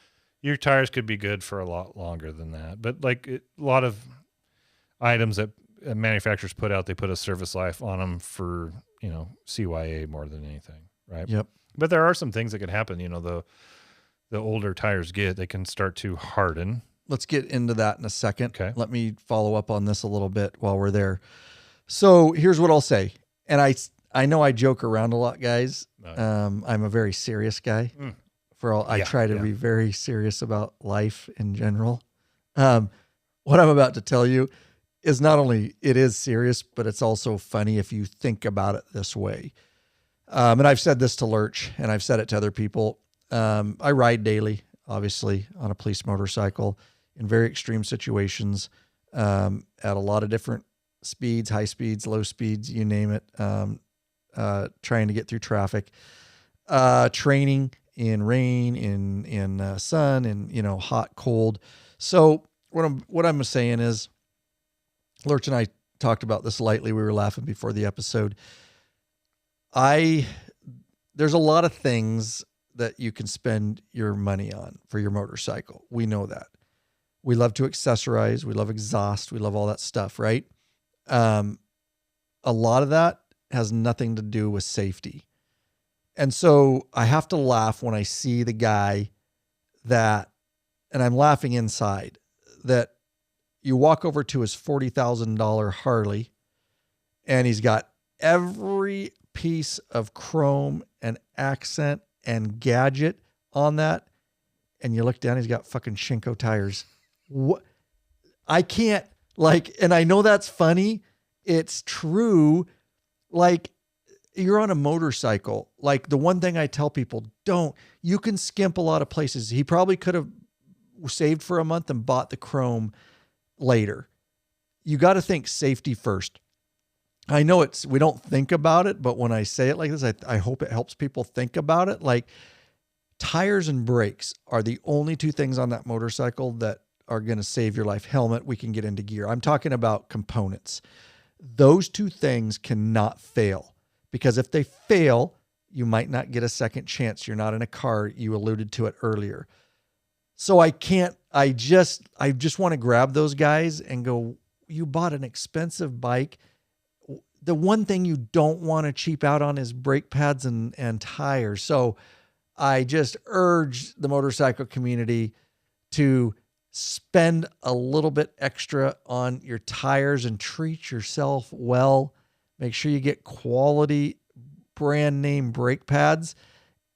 your tires could be good for a lot longer than that. But like a lot of items that manufacturers put out, they put a service life on them for, CYA more than anything, right? Yep. But there are some things that could happen. The older tires they can start to harden. Let's get into that in a second. Okay. Let me follow up on this a little bit while we're there. So here's what I'll say. And I know I joke around a lot, guys. I'm a very serious guy. I try to be very serious about life in general. What I'm about to tell you is not only it is serious, but it's also funny if you think about it this way. And I've said this to Lurch, and I've said it to other people. I ride daily, obviously, on a police motorcycle in very extreme situations, at a lot of different speeds, high speeds, low speeds, you name it, trying to get through traffic, training in rain, in sun, and hot, cold. So what I'm saying is, Lurch and I talked about this lightly. We were laughing before the episode. There's a lot of things that you can spend your money on for your motorcycle. We know that. We love to accessorize. We love exhaust. We love all that stuff, right? A lot of that has nothing to do with safety. And so I have to laugh when I see the guy and I'm laughing inside, that you walk over to his $40,000 Harley and he's got every piece of chrome and accent and gadget on that, and you look down, he's got fucking Shinko tires. What? I can't, and I know that's funny. It's true. You're on a motorcycle. The one thing I tell people, you can skimp a lot of places. He probably could have saved for a month and bought the chrome later. You got to think safety first. I know we don't think about it, but when I say it like this, I hope it helps people think about it. Tires and brakes are the only two things on that motorcycle that are going to save your life. Helmet, we can get into gear. I'm talking about components. Those two things cannot fail, because if they fail, you might not get a second chance. You're not in a car. You alluded to it earlier. So I just want to grab those guys and go, you bought an expensive bike. The one thing you don't want to cheap out on is brake pads and tires. So I just urge the motorcycle community to spend a little bit extra on your tires and treat yourself well. Make sure you get quality brand name brake pads.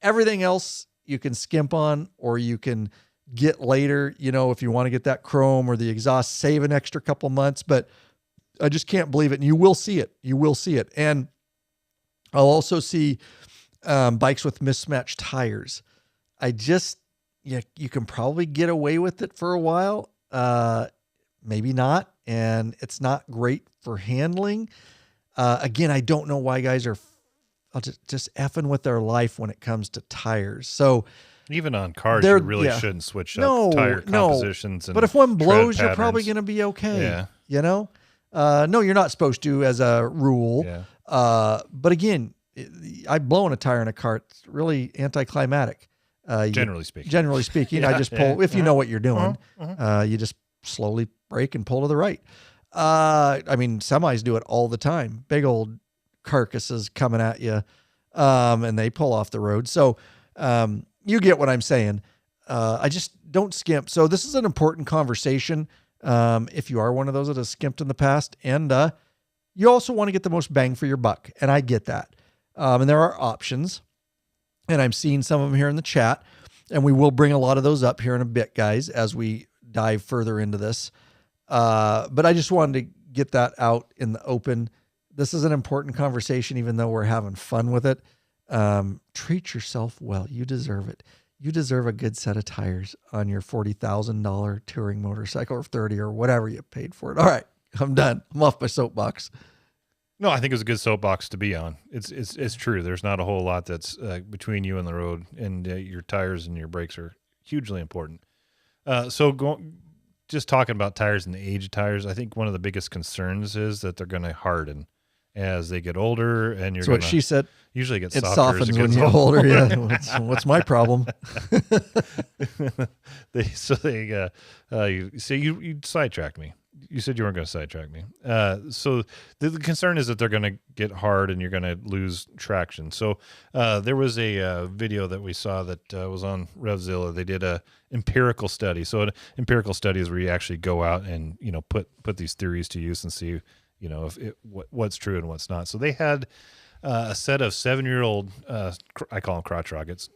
Everything else you can skimp on, or you can get later, if you want to get that chrome or the exhaust, save an extra couple months, but I just can't believe it. And you will see it. You will see it. And I'll also see bikes with mismatched tires. You can probably get away with it for a while. Maybe not. And it's not great for handling. Again, I don't know why guys are just effing with their life when it comes to tires. So even on cars, you really shouldn't switch up tire compositions. But if one blows, you're probably going to be okay. Yeah. No, you're not supposed to as a rule. Yeah. But again, I've blown a tire in a car. It's really anticlimactic. Generally speaking, I just pull, if you know what you're doing, you just slowly brake and pull to the right. Semis do it all the time. Big old carcasses coming at you, and they pull off the road. So, you get what I'm saying. I just don't skimp. So this is an important conversation. If you are one of those that has skimped in the past, and you also want to get the most bang for your buck. And I get that. And there are options, and I'm seeing some of them here in the chat, and we will bring a lot of those up here in a bit, guys, as we dive further into this. But I just wanted to get that out in the open. This is an important conversation, even though we're having fun with it. Treat yourself well. You deserve it. You deserve a good set of tires on your $40,000 touring motorcycle, or 30 or whatever you paid for it. All right, I'm done. I'm off my soapbox. No, I think it's a good soapbox to be on. It's true. There's not a whole lot that's between you and the road, and your tires and your brakes are hugely important. Just talking about tires and the age of tires, I think one of the biggest concerns is that they're going to harden as they get older, and That's what she said. Usually get it softer softens as it when gets you're older. Yeah, what's my problem? You sidetracked me. You said you weren't going to sidetrack me. So the concern is that they're going to get hard and you're going to lose traction. So there was a video that we saw that was on RevZilla. They did a empirical study. So an empirical study is where you actually go out and put these theories to use and see what's true and what's not. So they had a set of 7-year-old, I call them crotch rockets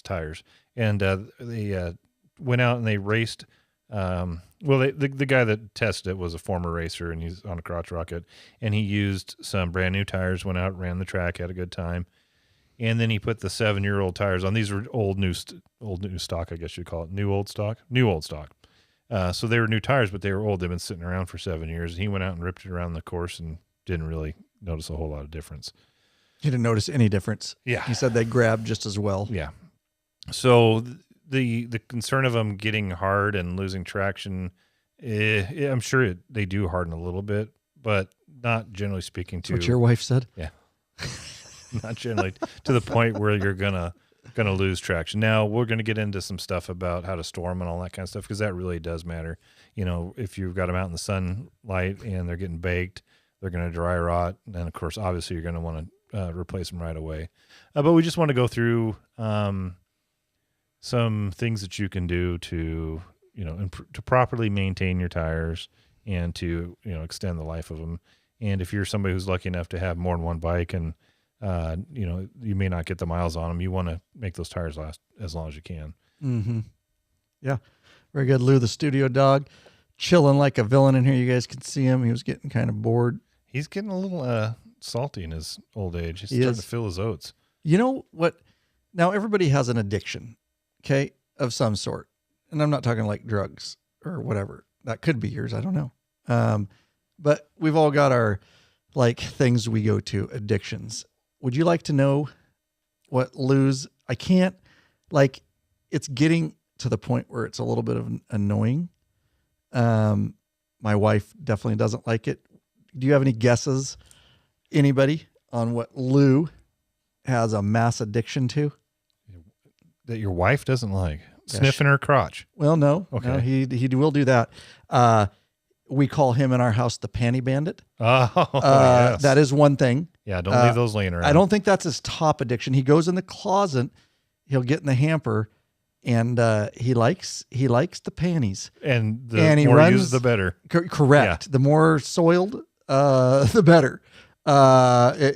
tires, and they went out and they raced. The guy that tested it was a former racer, and he's on a crotch rocket, and he used some brand new tires, went out, ran the track, had a good time. And then he put the 7-year-old tires on. These were old new stock, I guess you'd call it. New old stock. So they were new tires, but they were old. They've been sitting around for 7 years. And he went out and ripped it around the course and didn't really notice a whole lot of difference. He didn't notice any difference. Yeah. He said they grabbed just as well. Yeah. So the concern of them getting hard and losing traction, I'm sure they do harden a little bit, but not generally speaking That's what your wife said? Yeah. Not generally to the point where you're gonna lose traction. Now we're gonna get into some stuff about how to store them and all that kind of stuff, because that really does matter. If you've got them out in the sunlight and they're getting baked, they're gonna dry rot, and then of course, obviously, you're gonna want to replace them right away. But we just want to go through some things that you can do to to properly maintain your tires and to extend the life of them. And if you're somebody who's lucky enough to have more than one bike and you may not get the miles on them, you want to make those tires last as long as you can. Mm-hmm. Yeah. Very good. Lou, the studio dog, chilling like a villain in here. You guys can see him. He was getting kind of bored. He's getting a little salty in his old age. He's starting to feel his oats. You know what? Now everybody has an addiction, okay, of some sort. And I'm not talking like drugs or whatever. That could be yours. I don't know. But we've all got our things we go to, addictions. Would you like to know what Lou's? I can't, it's getting to the point where it's a little bit of annoying. My wife definitely doesn't like it. Do you have any guesses, anybody, on what Lou has a mass addiction to? That your wife doesn't like? Sniffing her crotch. Well, no. Okay. No, he will do that. We call him in our house the panty bandit. Oh, yes. That is one thing. Yeah, don't leave those laying around. I don't think that's his top addiction. He goes in the closet, he'll get in the hamper, and he likes the panties. And the more used, the better. Correct. Yeah. The more soiled, the better,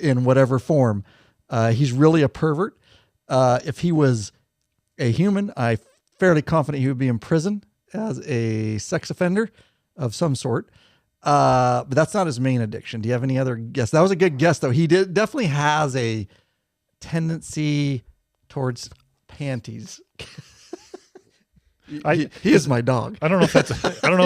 in whatever form. He's really a pervert. If he was a human, I'm fairly confident he would be in prison as a sex offender of some sort. But that's not his main addiction. Do you have any other guess? That was a good guess, though. He definitely has a tendency towards panties. He is my dog. I don't know if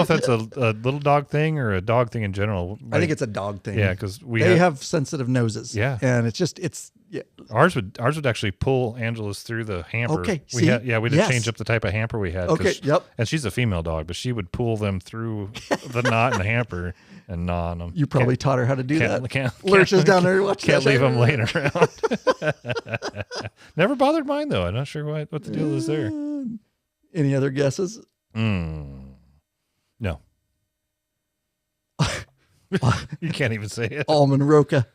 that's a little dog thing or a dog thing in general. I think it's a dog thing. Yeah, because they have sensitive noses. Yeah, and it's. Yeah. Ours would actually pull Angela's through the hamper. Okay. We had to change up the type of hamper we had. Okay. Yep. And she's a female dog, but she would pull them through the knot in the hamper and gnaw on them. You probably taught her how to do that. Lurches down there. Can't leave them laying around. Never bothered mine though. I'm not sure what the deal is there. Any other guesses? No. You can't even say it. Almond Roca.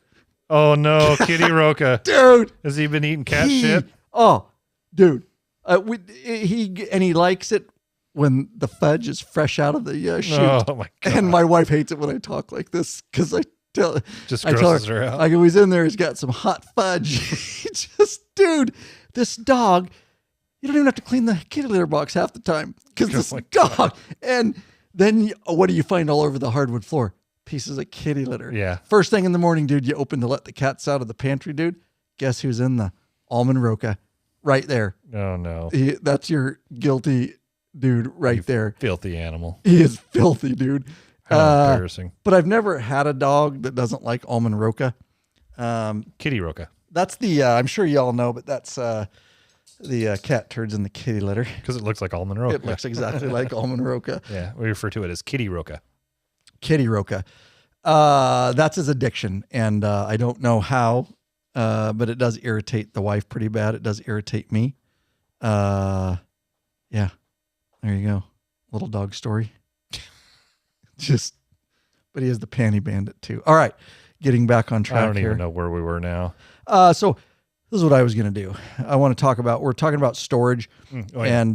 Oh no, Kitty Roca. Dude. Has he been eating cat shit? Oh, dude. He likes it when the fudge is fresh out of the chute. Oh my God. And my wife hates it when I talk like this because I tell her out. I go, he's in there, he's got some hot fudge. Dude, this dog, you don't even have to clean the kitty litter box half the time because this dog, and Then what do you find all over the hardwood floor? Pieces of kitty litter. Yeah. First thing in the morning, dude, you open to let the cats out of the pantry, dude. Guess who's in the almond roca? Right there. Oh, no. That's your guilty dude right there. Filthy animal. He is filthy, dude. How embarrassing. But I've never had a dog that doesn't like almond roca. Kitty roca. That's the, I'm sure y'all know, but that's the cat turds in the kitty litter. Because it looks like almond roca. It looks exactly like almond roca. Yeah, we refer to it as kitty roca. Kitty roca. That's his addiction. And I don't know how, but it does irritate the wife pretty bad. It does irritate me. Yeah, there you go. Little dog story. But he is the panty bandit too. All right. Getting back on track. I don't even know where we were now. So this is what I was going to do. I want to talk about, we're talking about storage and,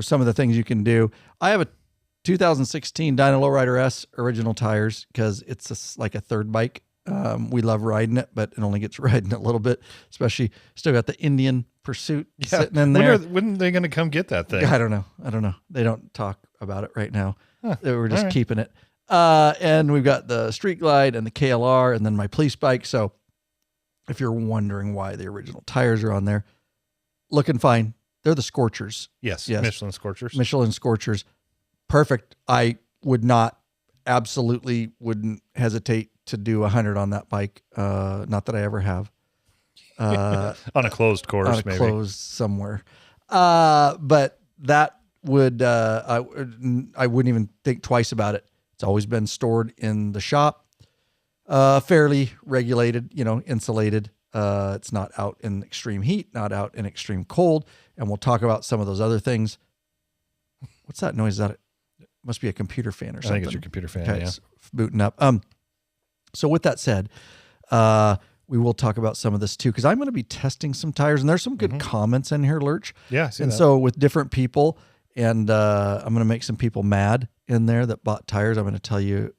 some of the things you can do. I have a 2016 Dyna Lowrider S original tires because it's like a third bike. We love riding it, but it only gets riding a little bit, especially still got the Indian Pursuit sitting in there. When are they going to come get that thing? I don't know. They don't talk about it right now. Huh. We're just keeping it. And we've got the Street Glide and the KLR and then my police bike. So if you're wondering why the original tires are on there, looking fine. They're the Scorchers. Yes. Michelin Scorchers. Michelin Scorchers. Perfect. I absolutely wouldn't hesitate to do 100 on that bike. Not that I ever have. On a closed course, maybe. Closed somewhere. But that would, I wouldn't even think twice about it. It's always been stored in the shop, fairly regulated, insulated. It's not out in extreme heat, not out in extreme cold. And we'll talk about some of those other things. What's that noise? Is that it must be a computer fan or something? I think it's your computer fan. Okay, yeah. It's booting up. So with that said, we will talk about some of this too, because I'm going to be testing some tires, and there's some good comments in here, Lurch. Yeah, I see and that. So with different people, and I'm going to make some people mad in there that bought tires. I'm going to tell you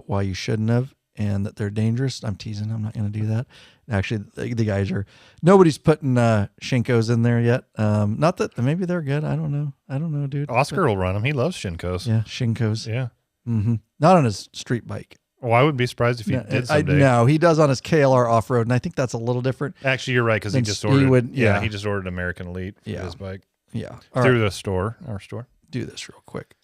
why you shouldn't have, and that they're dangerous. I'm teasing. I'm not going to do that. Actually, the guys are. Nobody's putting Shinkos in there yet. Not that maybe they're good. I don't know, dude. Oscar will run them. He loves Shinkos. Yeah, Shinkos. Yeah. Mm-hmm. Not on his street bike. Well, I wouldn't be surprised if he did someday. No, he does on his KLR off-road, and I think that's a little different. Actually, you're right, because he just ordered. He just ordered American Elite for his bike. Yeah, through the store, our store. Do this real quick.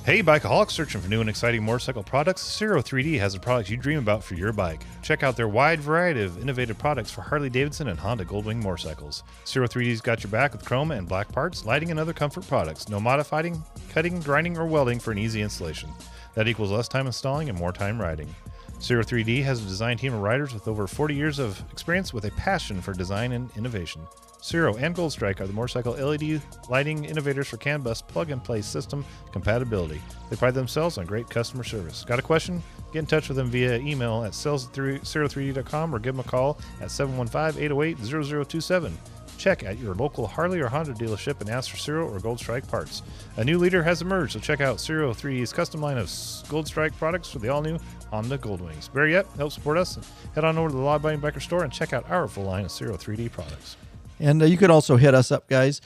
Hey, bikeaholics searching for new and exciting motorcycle products? Zero 3D has the products you dream about for your bike. Check out their wide variety of innovative products for Harley Davidson and Honda Goldwing motorcycles. Zero 3D's got your back with chrome and black parts, lighting, and other comfort products. No modifying, cutting, grinding, or welding for an easy installation. That equals less time installing and more time riding. Zero 3D has a design team of riders with over 40 years of experience with a passion for design and innovation. Zero and Gold Strike are the motorcycle LED lighting innovators for CAN bus plug-and-play system compatibility. They pride themselves on great customer service. Got a question? Get in touch with them via email at sales@zero3d.com or give them a call at 715-808-0027. Check at your local Harley or Honda dealership and ask for Zero or Gold Strike parts. A new leader has emerged, so check out Zero 3D's custom line of Gold Strike products for the all-new Honda Goldwings. Better yet, help support us. Head on over to the Law Abiding Biker store and check out our full line of Zero 3D products. And you can also hit us up, guys.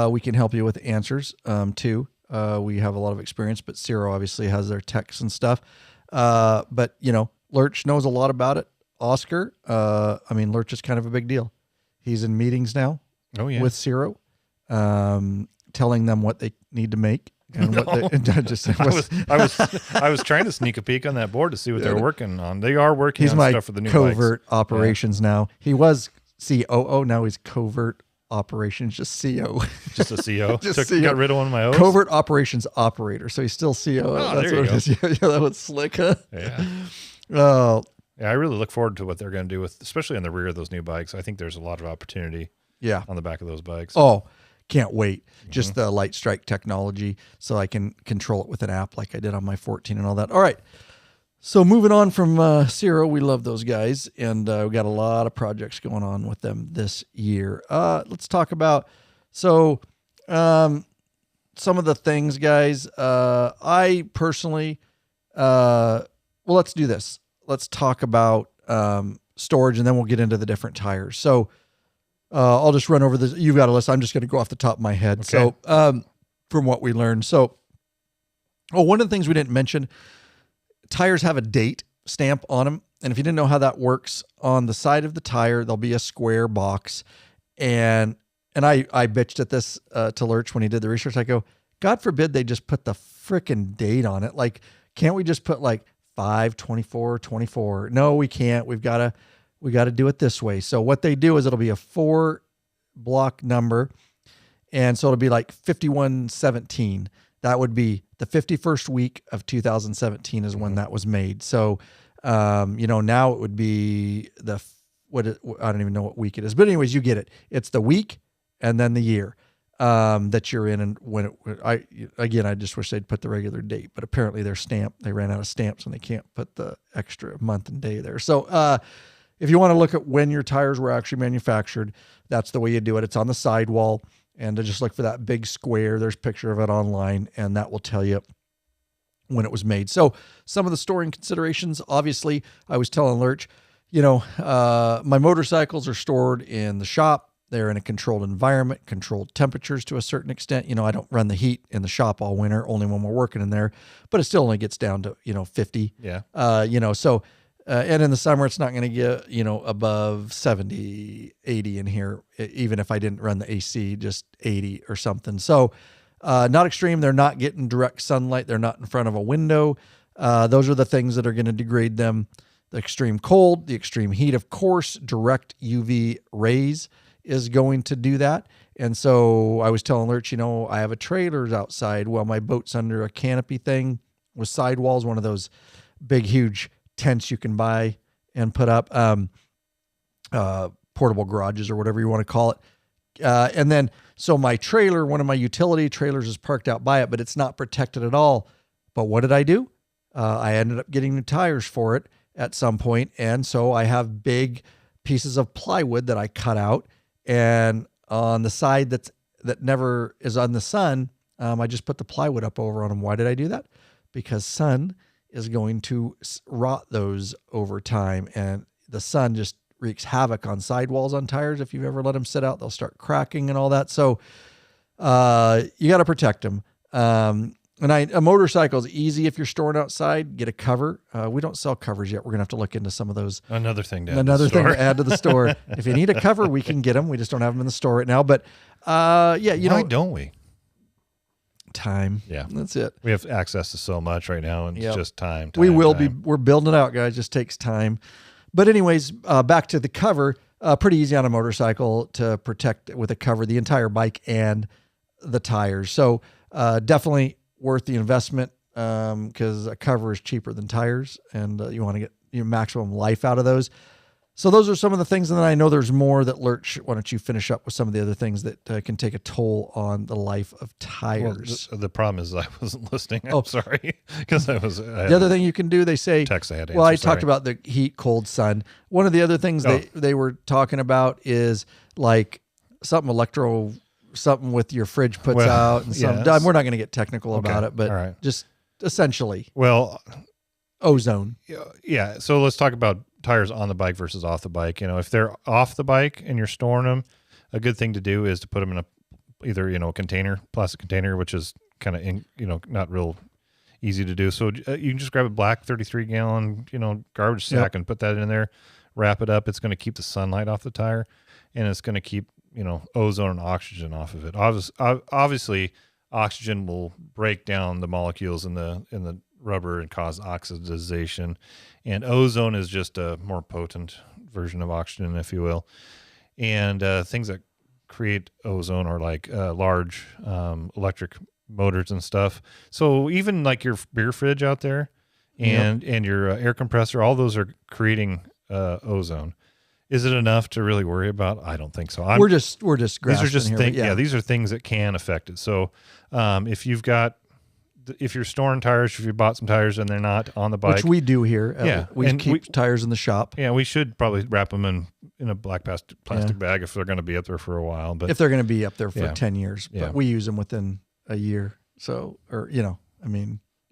We can help you with answers, too. We have a lot of experience, but Zero obviously has their techs and stuff. But, Lurch knows a lot about it. Oscar, Lurch is kind of a big deal. He's in meetings now with Zero, telling them what they need to make. And what I was trying to sneak a peek on that board to see what they're working on. They are working on stuff for the new covert bikes. operations now. He was COO, now he's covert operations, just CO. Just a CO. CO. Got rid of one of my O's. Covert operations operator. So he's still COO. Oh, that's there what you it is. Yeah, that was slick, huh? Yeah. Oh. Yeah, I really look forward to what they're going to do with, especially on the rear of those new bikes. I think there's a lot of opportunity. On the back of those bikes. Oh, can't wait. Just the light strike technology, so I can control it with an app like I did on my 14 and all that. All right. So moving on from Zero, we love those guys, and we got a lot of projects going on with them this year. Let's talk about some of the things, guys. I personally, let's do this. Let's talk about storage, and then we'll get into the different tires. So I'll just run over this. You've got a list. I'm just going to go off the top of my head. Okay. So from what we learned. So Oh, one of the things we didn't mention, tires have a date stamp on them. And if you didn't know how that works, on the side of the tire, there'll be a square box. And I bitched at this to Lurch when he did the research. I go, God forbid they just put the frickin' date on it. Like, can't we just put like 5/24/24? No, we can't. We got to do it this way. So what they do is it'll be a 4-block number. And so it'll be like 5117. That would be the 51st week of 2017 is when that was made. So, now it would be I don't even know what week it is, but anyways, you get it. It's the week and then the year that you're in. And when I just wish they'd put the regular date, but apparently they ran out of stamps and they can't put the extra month and day there. So, if you want to look at when your tires were actually manufactured, that's the way you do it. It's on the sidewall, and to just look for that big square. There's a picture of it online, and that will tell you when it was made. So some of the storing considerations, obviously, I was telling Lurch, my motorcycles are stored in the shop. They're in a controlled environment, controlled temperatures to a certain extent. I don't run the heat in the shop all winter, only when we're working in there, but it still only gets down to, 50. Yeah. And in the summer, it's not going to get, above 70, 80 in here, even if I didn't run the AC, just 80 or something. So not extreme. They're not getting direct sunlight. They're not in front of a window. Those are the things that are going to degrade them. The extreme cold, the extreme heat, of course, direct UV rays is going to do that. And so I was telling Lurch, I have a trailer outside. Well, my boat's under a canopy thing with sidewalls, one of those big, huge tents you can buy and put up, portable garages or whatever you want to call it. And then, so my trailer, one of my utility trailers is parked out by it, but it's not protected at all. But what did I do? I ended up getting new tires for it at some point. And so I have big pieces of plywood that I cut out, and on the side that never is on the sun, I just put the plywood up over on them. Why did I do that? Because sun is going to rot those over time, and the sun just wreaks havoc on sidewalls on tires. If you've ever let them sit out, they'll start cracking and all that. So you got to protect them. A motorcycle is easy if you're storing outside. Get a cover. We don't sell covers yet. We're gonna have to look into some of those. Another thing to add to the store. If you need a cover, we can get them. We just don't have them in the store right now. But why don't we? Time. Yeah, that's it. We have access to so much right now, and it's just time. We're building it out, guys. It just takes time. But anyways, back to the cover. Pretty easy on a motorcycle to protect with a cover the entire bike and the tires. So definitely worth the investment because a cover is cheaper than tires, and you want to get maximum life out of those. So those are some of the things, and then I know there's more that Lurch. Why don't you finish up with some of the other things that can take a toll on the life of tires? Well, the problem is I wasn't listening. I'm sorry, because the other thing you can do, they say. Text I had to well, answer, I talked about the heat, cold, sun. One of the other things they were talking about is like something with your fridge puts out, and we're not going to get technical about it, but just essentially, ozone. Yeah. So let's talk about tires on the bike versus off the bike. If they're off the bike and you're storing them, a good thing to do is to put them in either a container, plastic container, which is kind of not real easy to do. So you can just grab a black 33-gallon garbage sack and put that in there, wrap it up. It's going to keep the sunlight off the tire, and it's going to keep ozone and oxygen off of it. Obviously, oxygen will break down the molecules in the rubber and cause oxidization, and ozone is just a more potent version of oxygen, if you will. And things that create ozone are like large electric motors and stuff. So even like your beer fridge out there and your air compressor, all those are creating ozone. Is it enough to really worry about? I don't think so. We're just these are just here, things. Yeah, these are things that can affect it. So if you're storing tires, if you bought some tires and they're not on the bike, which we do here, we keep tires in the shop. Yeah, we should probably wrap them in a black plastic bag if they're going to be up there for a while. But if they're going to be up there for 10 years, but we use them within a year. So, and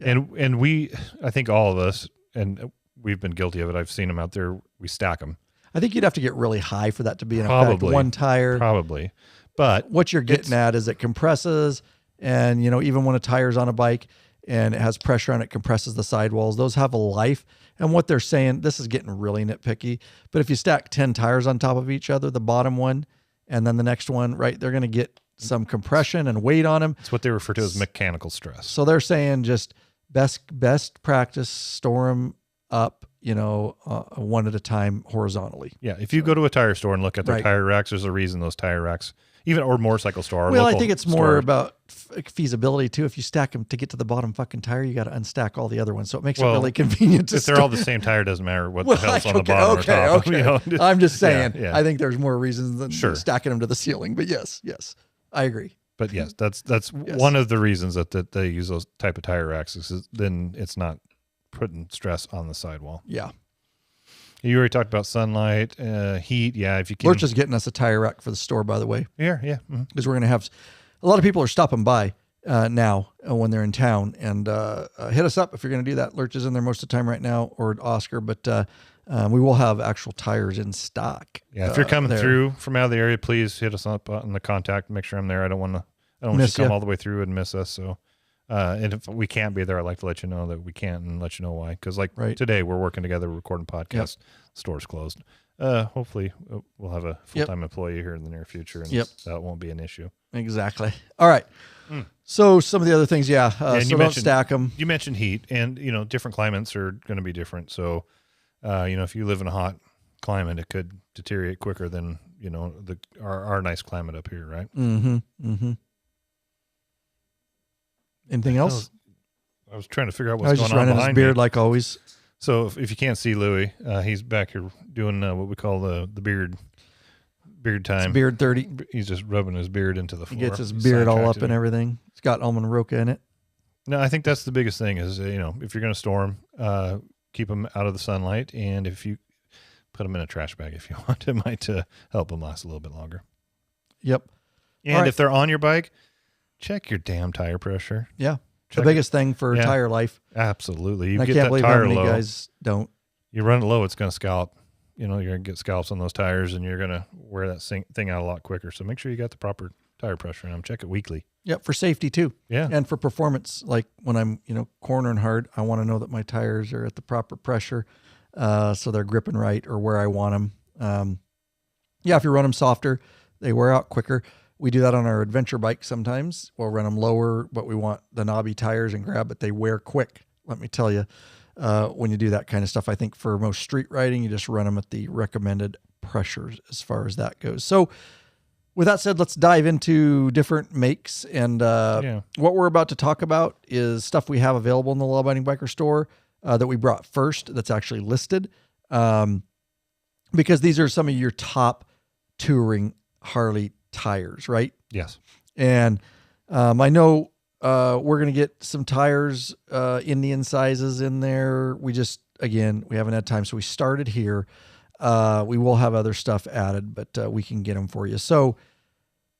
I think all of us, and we've been guilty of it. I've seen them out there. We stack them. I think you'd have to get really high for that to be an effect. One tire. Probably. But what you're getting at is it compresses, and even when a tire's on a bike, and it has pressure on it, compresses the sidewalls. Those have a life. And what they're saying, this is getting really nitpicky, but if you stack 10 tires on top of each other, the bottom one and then the next one, right, they're going to get some compression and weight on them. It's what they refer to as mechanical stress. So they're saying just best practice, store them up, one at a time horizontally. Yeah, if you go to a tire store and look at their Right. tire racks, there's a reason those tire racks, or motorcycle store. Well, I think it's more about feasibility too. If you stack them to get to the bottom fucking tire, you got to unstack all the other ones. So it makes it really convenient to if they're all the same tire, it doesn't matter what the hell's on the okay, bottom or top. Okay. I'm just saying, Yeah. I think there's more reasons than Sure. stacking them to the ceiling. But yes, I agree. But yes, that's one of the reasons that they use those type of tire racks is then it's not putting stress on the sidewall. Yeah. You already talked about sunlight, heat. Yeah, if you can. Lurch is getting us a tire rack for the store, by the way. Yeah. Because we're going to have a lot of people are stopping by now when they're in town, and hit us up if you're going to do that. Lurch is in there most of the time right now, or Oscar, but we will have actual tires in stock. Yeah, if you're coming through from out of the area, please hit us up on the contact. Make sure I'm there. I don't want you to come all the way through and miss us. So, and if we can't be there, I'd like to let you know that we can't and let you know why. Because today we're working together, recording podcasts. Yep. Store's closed. Hopefully we'll have a full-time employee here in the near future, and that won't be an issue. Exactly. All right. So some of the other things, so don't stack them. You mentioned heat, and different climates are going to be different. So, if you live in a hot climate, it could deteriorate quicker than our nice climate up here, right? Mm-hmm. Mm-hmm. Anything else? I was trying to figure out what's going on behind me. I was just running his beard me. like always. So if you can't see Louie, he's back here doing what we call the beard time. It's beard 30. He's just rubbing his beard into the floor. He gets his beard all up and everything. It's got almond roca in it. No, I think that's the biggest thing is, if you're going to store them, keep them out of the sunlight. And if you put them in a trash bag, if you want, it might help them last a little bit longer. Yep. And if they're on your bike, check your damn tire pressure. Yeah. The biggest thing for tire life. Absolutely. I can't believe how many guys don't. You run it low, it's going to scallop. You're going to get scallops on those tires, and you're going to wear that thing out a lot quicker. So make sure you got the proper tire pressure in them. Check it weekly. Yep, for safety too. Yeah. And for performance, like when I'm, cornering hard, I want to know that my tires are at the proper pressure, so they're gripping right or where I want them. If you run them softer, they wear out quicker. We do that on our adventure bike sometimes. We'll run them lower, but we want the knobby tires and grab, but they wear quick. Let me tell you, when you do that kind of stuff, I think for most street riding, you just run them at the recommended pressures as far as that goes. So with that said, let's dive into different makes. And what we're about to talk about is stuff we have available in the Law Abiding Biker store that we brought first that's actually listed. Because these are some of your top touring Harley tires, right? Yes. And I know we're going to get some tires, Indian sizes in there. We haven't had time. So we started here. We will have other stuff added, but we can get them for you. So,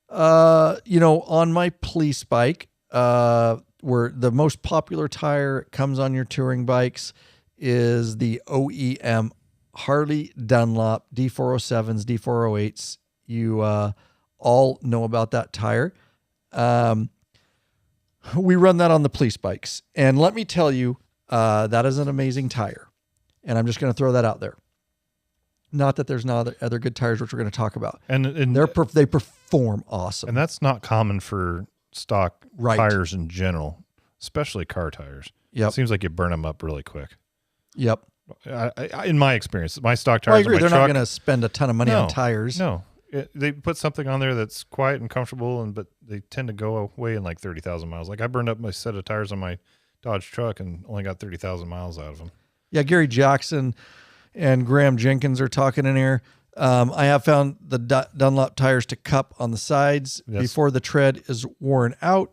on my police bike, where the most popular tire comes on your touring bikes is the OEM Harley Dunlop D407s, D408s. You all know about that tire. We run that on the police bikes. And let me tell you, that is an amazing tire. And I'm just going to throw that out there. Not that there's not other good tires, which we're going to talk about. And they perform awesome. And that's not common for stock tires in general, especially car tires. Yep. It seems like you burn them up really quick. Yep. In my experience, my stock tires. Well, I agree. They're not going to spend a ton of money on tires. No. They put something on there that's quiet and comfortable, but they tend to go away in like 30,000 miles. Like I burned up my set of tires on my Dodge truck and only got 30,000 miles out of them. Yeah, Gary Jackson and Graham Jenkins are talking in here. I have found the Dunlop tires to cup on the sides before the tread is worn out.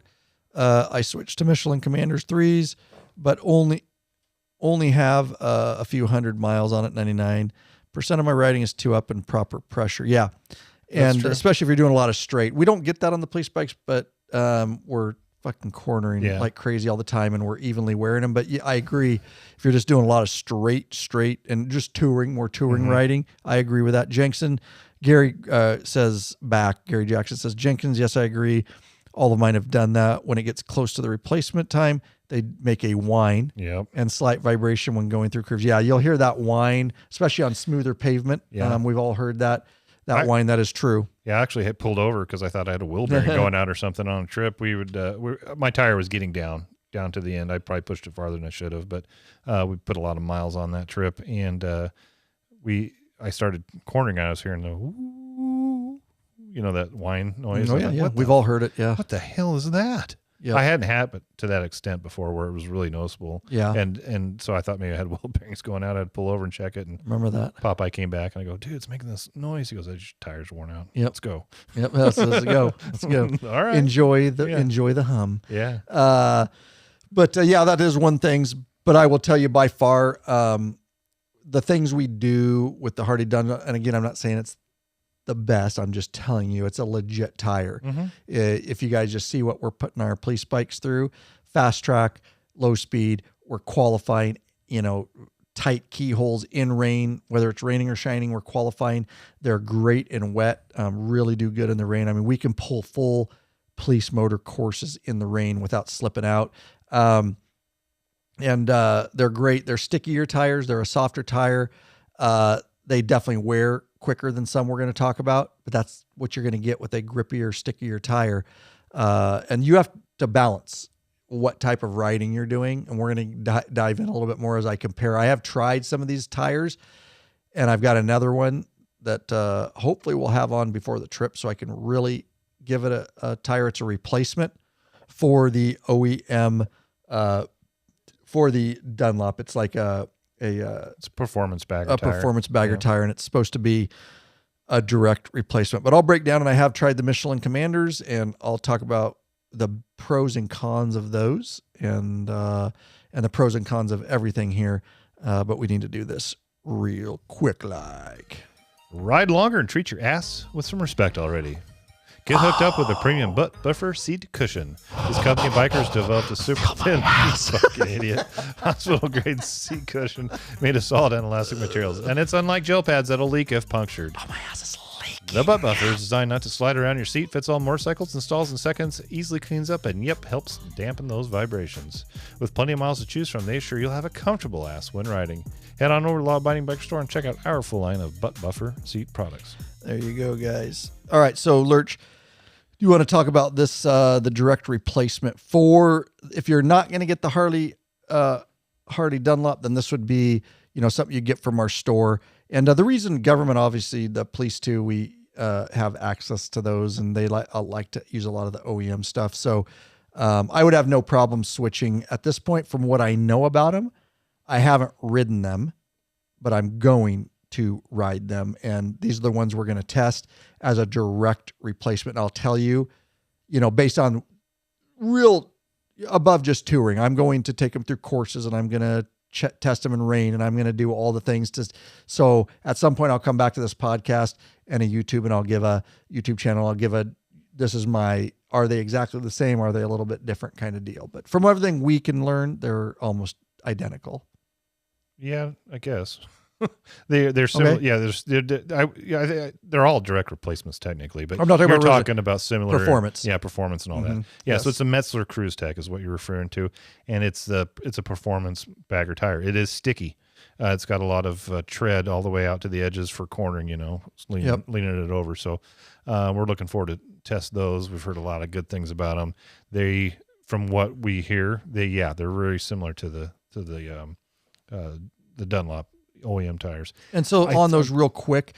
I switched to Michelin Commanders 3s, but only have a few hundred miles on it, 99%. Of my riding is 2 up and proper pressure. Yeah. And especially if you're doing a lot of straight. We don't get that on the police bikes, but we're fucking cornering like crazy all the time and we're evenly wearing them. But I agree. If you're just doing a lot of straight and just more touring riding, I agree with that. Gary Jackson says, Jenkins, yes, I agree. All of mine have done that. When it gets close to the replacement time, they make a whine and slight vibration when going through curves. Yeah, you'll hear that whine, especially on smoother pavement. Yeah. We've all heard that whine. That is true. Yeah, I actually had pulled over because I thought I had a wheel bearing going out or something on a trip. My tire was getting down to the end. I probably pushed it farther than I should have, but we put a lot of miles on that trip, and I started cornering. I was hearing the woo, that whine noise. Oh, yeah. We've all heard it. Yeah. What the hell is that? Yeah. I hadn't had it to that extent before where it was really noticeable. Yeah. And so I thought maybe I had wheel bearings going out. I'd pull over and check it. And remember that? Popeye came back and I go, dude, it's making this noise. He goes, your tire's worn out. Yep. Let's go. Yep. Let's go. Let's go. All right. Enjoy the hum. Yeah. But that is one thing. But I will tell you by far, the things we do with the Harley Dunlop, and again, I'm not saying it's the best. I'm just telling you, it's a legit tire. Mm-hmm. If you guys just see what we're putting our police bikes through, fast track, low speed, we're qualifying, tight keyholes in rain, whether it's raining or shining, we're qualifying. They're great in wet, really do good in the rain. I mean, we can pull full police motor courses in the rain without slipping out. And they're great. They're stickier tires. They're a softer tire. They definitely wear quicker than some we're going to talk about, but that's what you're going to get with a grippier, stickier tire. And you have to balance what type of riding you're doing. And we're going to dive in a little bit more as I compare. I have tried some of these tires, and I've got another one that hopefully we'll have on before the trip so I can really give it a tire. It's a replacement for the OEM, for the Dunlop. It's like it's a performance bagger tire. Performance bagger tire, and it's supposed to be a direct replacement. But I'll break down, and I have tried the Michelin Commanders, and I'll talk about the pros and cons of those, and the pros and cons of everything here. But we need to do this real quick, like. Ride longer and treat your ass with some respect already. Get hooked up with a premium butt buffer seat cushion. This company of bikers developed a super thin, fucking idiot, hospital grade seat cushion made of solid and elastic materials. And it's unlike gel pads that'll leak if punctured. Oh, my ass is leaking. The butt buffer is designed not to slide around your seat, fits all motorcycles, installs in seconds, easily cleans up, and helps dampen those vibrations. With plenty of miles to choose from, they assure you'll have a comfortable ass when riding. Head on over to Law Abiding Bike Store and check out our full line of butt buffer seat products. There you go, guys. All right, so Lurch, you want to talk about this, the direct replacement for, if you're not going to get the Harley Dunlop, then this would be, something you get from our store. And the reason government, obviously the police too, we have access to those, and they like to use a lot of the OEM stuff. So I would have no problem switching at this point. From what I know about them, I haven't ridden them, but I'm going to ride them. And these are the ones we're going to test as a direct replacement. And I'll tell you, based on real above just touring, I'm going to take them through courses, and I'm going to test them in rain, and I'm going to do all the things so at some point I'll come back to this podcast and a YouTube, and I'll give a YouTube channel. Are they exactly the same? Are they a little bit different kind of deal? But from everything we can learn, they're almost identical. Yeah, I guess. They're similar. Okay. They're all direct replacements technically, but I'm not talking about similar performance. Yeah, performance and all that. Yeah, yes. So it's a Metzler Cruise Tech is what you're referring to, and it's a performance bagger tire. It is sticky. It's got a lot of tread all the way out to the edges for cornering. Leaning it over. So we're looking forward to test those. We've heard a lot of good things about them. From what we hear, they're very similar to the Dunlop OEM tires. And so on those real quick,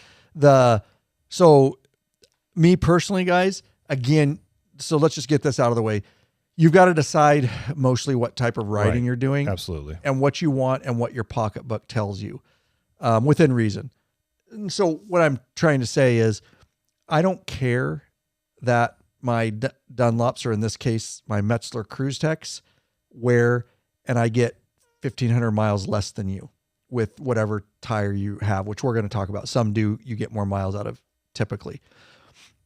me personally, guys, again, so let's just get this out of the way. You've got to decide mostly what type of riding you're doing. Absolutely. And what you want and what your pocketbook tells you, within reason. And so what I'm trying to say is, I don't care that my Dunlops, or in this case, my Metzler Cruise Techs, wear, and I get 1,500 miles less than you with whatever tire you have, which we're going to talk about. Some do, you get more miles out of typically.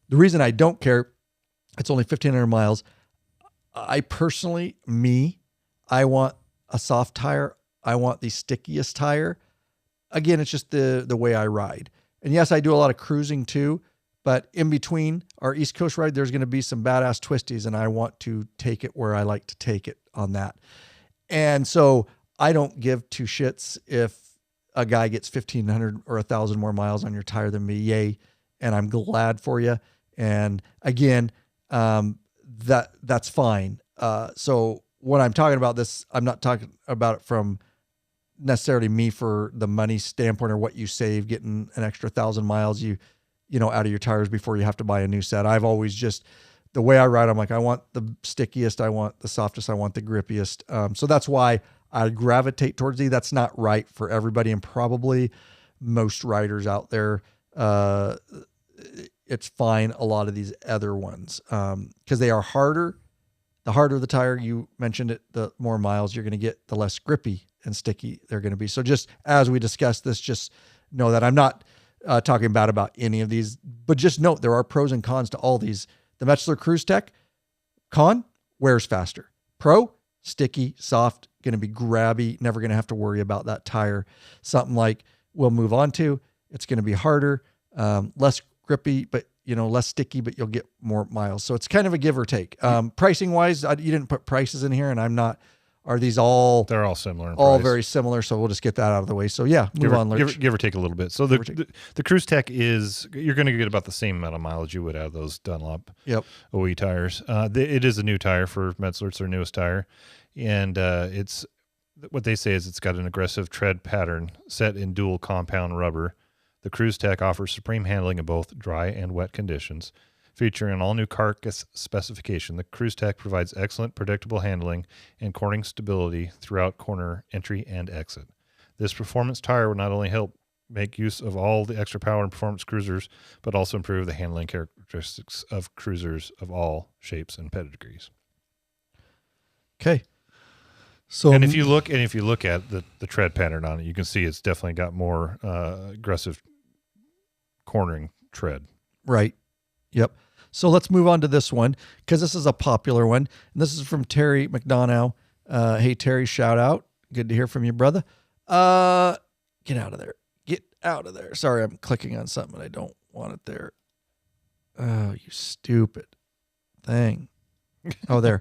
The reason I don't care, it's only 1,500 miles. I personally, I want a soft tire. I want the stickiest tire. Again, it's just the way I ride. And yes, I do a lot of cruising too, but in between our East Coast ride, there's going to be some badass twisties, and I want to take it where I like to take it on that. And so I don't give two shits if a guy gets 1,500 or 1,000 more miles on your tire than me. Yay. And I'm glad for you. And again, that's fine. So when I'm talking about this, I'm not talking about it from necessarily me for the money standpoint or what you save getting an extra 1,000 miles out of your tires before you have to buy a new set. I've always just, the way I ride, I'm like, I want the stickiest, I want the softest, I want the grippiest. So that's why I gravitate towards these. That's not right for everybody, and probably most riders out there. It's fine. A lot of these other ones, because they are harder. The harder the tire, you mentioned it, the more miles you're going to get, the less grippy and sticky they're going to be. So just as we discussed this, just know that I'm not talking bad about any of these, but just note there are pros and cons to all these. The Metzeler Cruise Tech, con, wears faster. Pro, sticky, soft, going to be grabby, never going to have to worry about that tire. Something like we'll move on to, it's going to be harder, less grippy, but less sticky, but you'll get more miles. So it's kind of a give or take. Pricing wise, you didn't put prices in here, and I'm not. Are these all? They're all similar. All price. Very similar. So we'll just get that out of the way. So yeah, move on. Give or take a little bit. So the Cruise Tech you're going to get about the same amount of mileage you would out of those Dunlop OE tires. It is a new tire for Metzeler. It's their newest tire, and it's what they say is it's got an aggressive tread pattern set in dual compound rubber. The Cruise Tech offers supreme handling in both dry and wet conditions. Featuring an all-new carcass specification, the Cruise Tech provides excellent predictable handling and cornering stability throughout corner entry and exit. This performance tire will not only help make use of all the extra power and performance cruisers, but also improve the handling characteristics of cruisers of all shapes and pedigrees. Okay. So, and if you look at the tread pattern on it, you can see it's definitely got more aggressive cornering tread. Right. Yep. So let's move on to this one, because this is a popular one. And this is from Terry McDonough. Hey, Terry, shout out. Good to hear from you, brother. Get out of there. Get out of there. Sorry, I'm clicking on something and I don't want it there. Oh, you stupid thing. Oh, there.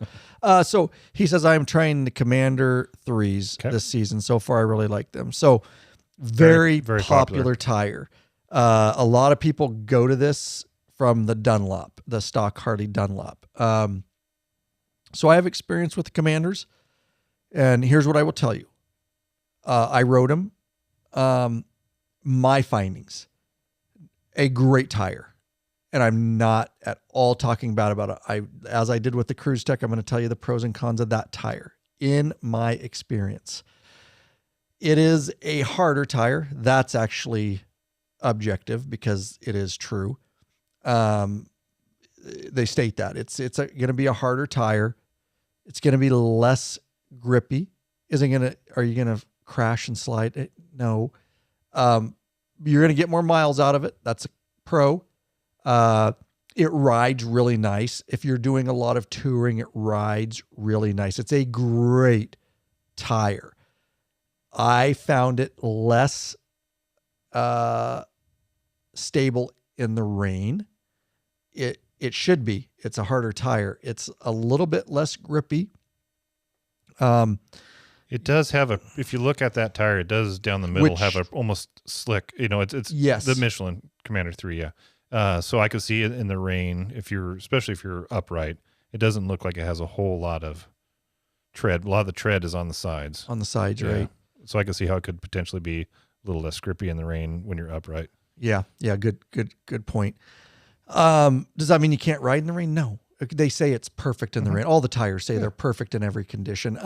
So he says, I'm trying the Commander 3s this season. So far, I really like them. So very popular tire. A lot of people go to this from the Dunlop, the stock Harley Dunlop. So I have experience with the Commanders, and here's what I will tell you. I rode them. My findings, a great tire, and I'm not at all talking bad about it. As I did with the Cruise Tech, I'm going to tell you the pros and cons of that tire in my experience. It is a harder tire. That's actually objective because it is true. They state that it's going to be a harder tire. It's going to be less grippy. Are you going to crash and slide? No. You're going to get more miles out of it. That's a pro. It rides really nice. If you're doing a lot of touring, it rides really nice. It's a great tire. I found it less, stable in the rain. It should be. It's a harder tire. It's a little bit less grippy. It does have if you look at that tire, it does down the middle have a almost slick, it's yes. The Michelin Commander 3. Yeah. So I could see it in the rain. Especially if you're upright, it doesn't look like it has a whole lot of tread. A lot of the tread is on the sides. On the sides, right. So I can see how it could potentially be a little less grippy in the rain when you're upright. Yeah. Yeah. Good point. Does that mean you can't ride in the rain? No. They say it's perfect in the rain. All the tires say they're perfect in every condition.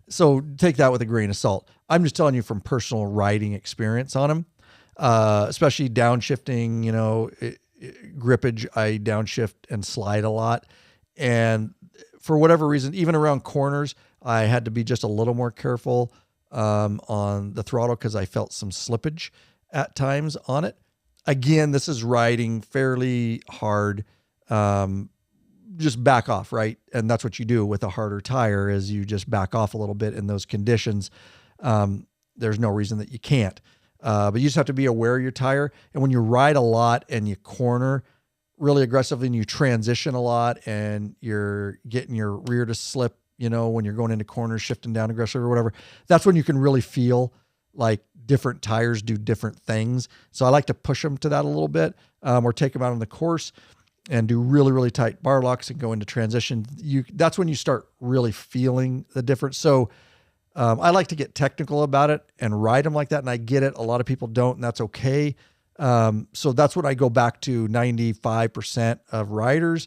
So take that with a grain of salt. I'm just telling you from personal riding experience on them, especially downshifting, grippage. I downshift and slide a lot. And for whatever reason, even around corners, I had to be just a little more careful on the throttle because I felt some slippage at times on it. Again, this is riding fairly hard. Just back off, right? And that's what you do with a harder tire is you just back off a little bit in those conditions. There's no reason that you can't. But you just have to be aware of your tire. And when you ride a lot and you corner really aggressively and you transition a lot and you're getting your rear to slip when you're going into corners, shifting down aggressive or whatever, that's when you can really feel like different tires do different things. So I like to push them to that a little bit, or take them out on the course and do really, really tight bar locks and go into transition. That's when you start really feeling the difference. So I like to get technical about it and ride them like that. And I get it. A lot of people don't, and that's okay. So that's what I go back to. 95% of riders,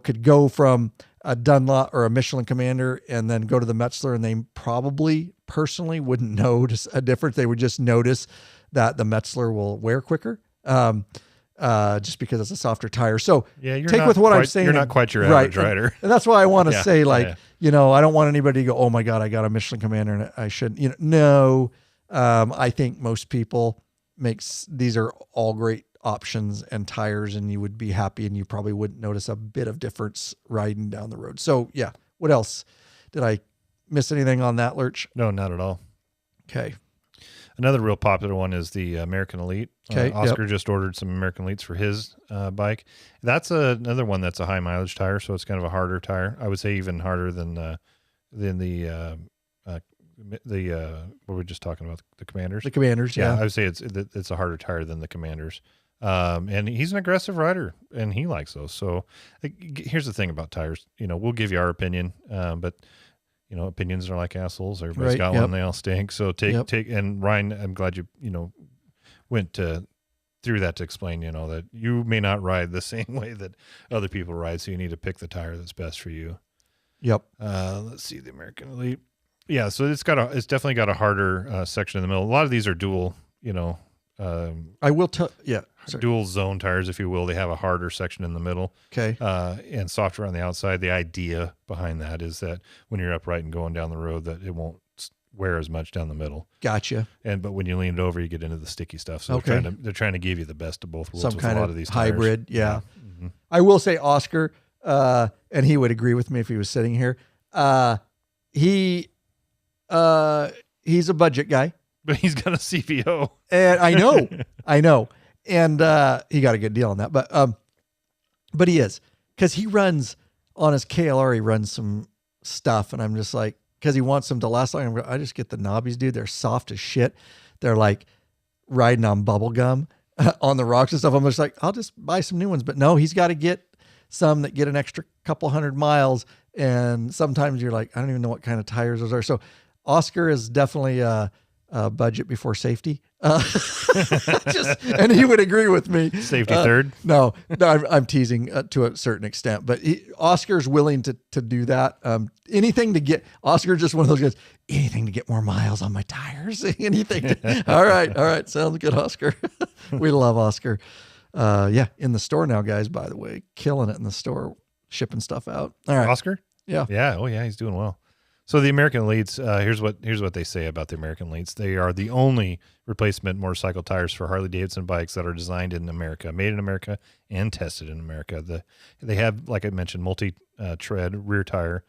could go from a Dunlop or a Michelin Commander and then go to the Metzler, and they probably personally wouldn't notice a difference. They would just notice that the Metzler will wear quicker. Just because it's a softer tire. So take with what I'm saying. You're not quite your average rider. And that's why I want to say I don't want anybody to go, oh my God, I got a Michelin Commander and I shouldn't, no. I think most people these are all great options and tires, and you would be happy and you probably wouldn't notice a bit of difference riding down the road. So yeah. What else? Did I miss anything on that, Lurch? No, not at all. Okay. Another real popular one is the American Elite. Okay. Oscar just ordered some American Elites for his bike. That's another one that's a high mileage tire, so it's kind of a harder tire. I would say even harder than the what were we just talking about, the Commanders? The Commanders, yeah. I would say it's a harder tire than the Commanders. And he's an aggressive rider, and he likes those. So here's the thing about tires. We'll give you our opinion, but opinions are like assholes. Everybody's got one; they all stink. So take. And Ryan, I'm glad you went through that to explain. That you may not ride the same way that other people ride, so you need to pick the tire that's best for you. Yep. Let's see the American Elite. Yeah, so it's definitely got a harder section in the middle. A lot of these are dual. I will tell. Yeah. Sorry. Dual zone tires, if you will. They have a harder section in the middle. Okay. And softer on the outside. The idea behind that is that when you're upright and going down the road, that it won't wear as much down the middle. Gotcha. But when you lean it over, you get into the sticky stuff. So they're trying to give you the best of both worlds. Some with kind a lot of of these hybrid. tires. Yeah. Mm-hmm. I will say Oscar, and he would agree with me if he was sitting here. He's a budget guy. But he's got a CVO. And I know. And he got a good deal on that. But he is. Because he runs on his KLR, he runs some stuff. And I'm just like, because he wants them to last long. I just get the knobbies, dude. They're soft as shit. They're like riding on bubble gum on the rocks and stuff. I'm just like, I'll just buy some new ones. But no, he's got to get some that get an extra couple 100 miles. And sometimes you're like, I don't even know what kind of tires those are. So Oscar is definitely budget before safety. And he would agree with me. Safety third? No, I'm teasing to a certain extent, but Oscar's willing to do that. Anything to get, Oscar's just one of those guys, anything to get more miles on my tires. Anything. All right. Sounds good, Oscar. We love Oscar. In the store now, guys, by the way, killing it in the store, shipping stuff out. All right. Oscar? Yeah. Yeah. Oh yeah. He's doing well. So the American Elites, here's what they say about the American Elites. They are the only replacement motorcycle tires for Harley-Davidson bikes that are designed in America, made in America, and tested in America. They have, like I mentioned, multi-tread rear tire.